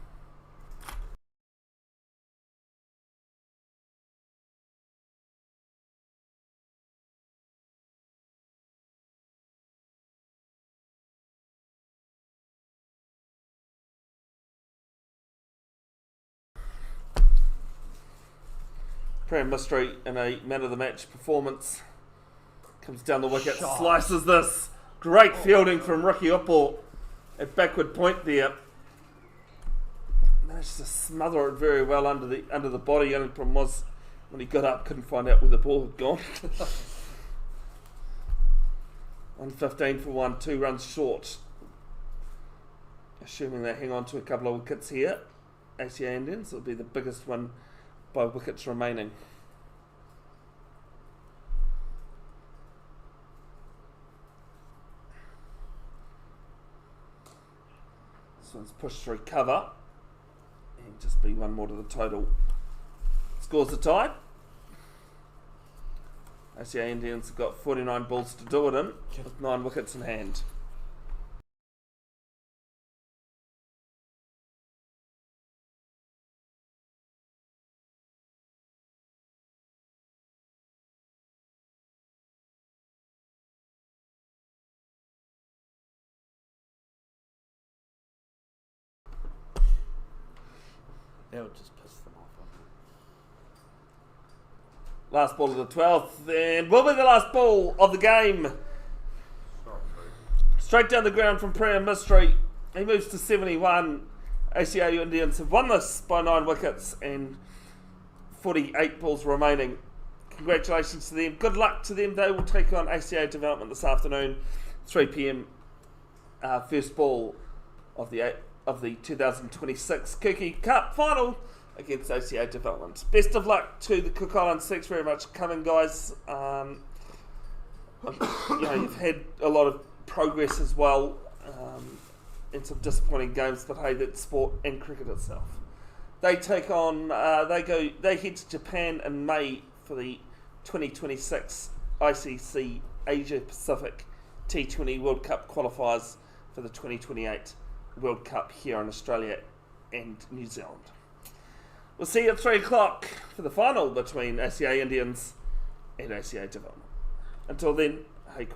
Prem Mystery in a man of the match performance. Comes down the wicket, slices this. Great fielding from Ricky Opal at backward point there. Managed to smother it very well under the body. Only problem was when he got up, couldn't find out where the ball had gone. 115 for one, 2 runs short. Assuming they hang on to a couple of wickets here, ACA Indians, it'll be the biggest one by wickets remaining. This one's pushed through cover and just be one more to the total. Scores the tie. ACA Indians have got 49 balls to do it in with 9 wickets in hand. That would just piss them off. Last ball of the 12th, and will be the last ball of the game. Straight down the ground from Prem Mystery. He moves to 71. ACA Indians have won this by 9 wickets and 48 balls remaining. Congratulations to them. Good luck to them. They will take on ACA Development this afternoon, 3 p.m. First ball of the 2026 Kuki Cup final against ACA Development. Best of luck to the Cook Islands. Thanks very much for coming, guys. You've had a lot of progress as well in some disappointing games, but hey, that's sport and cricket itself. They take on, they head to Japan in May for the 2026 ICC Asia Pacific T20 World Cup qualifiers for the 2028 World Cup here in Australia and New Zealand. We'll see you at 3 o'clock for the final between ACA Indians and ACA Development. Until then, hey,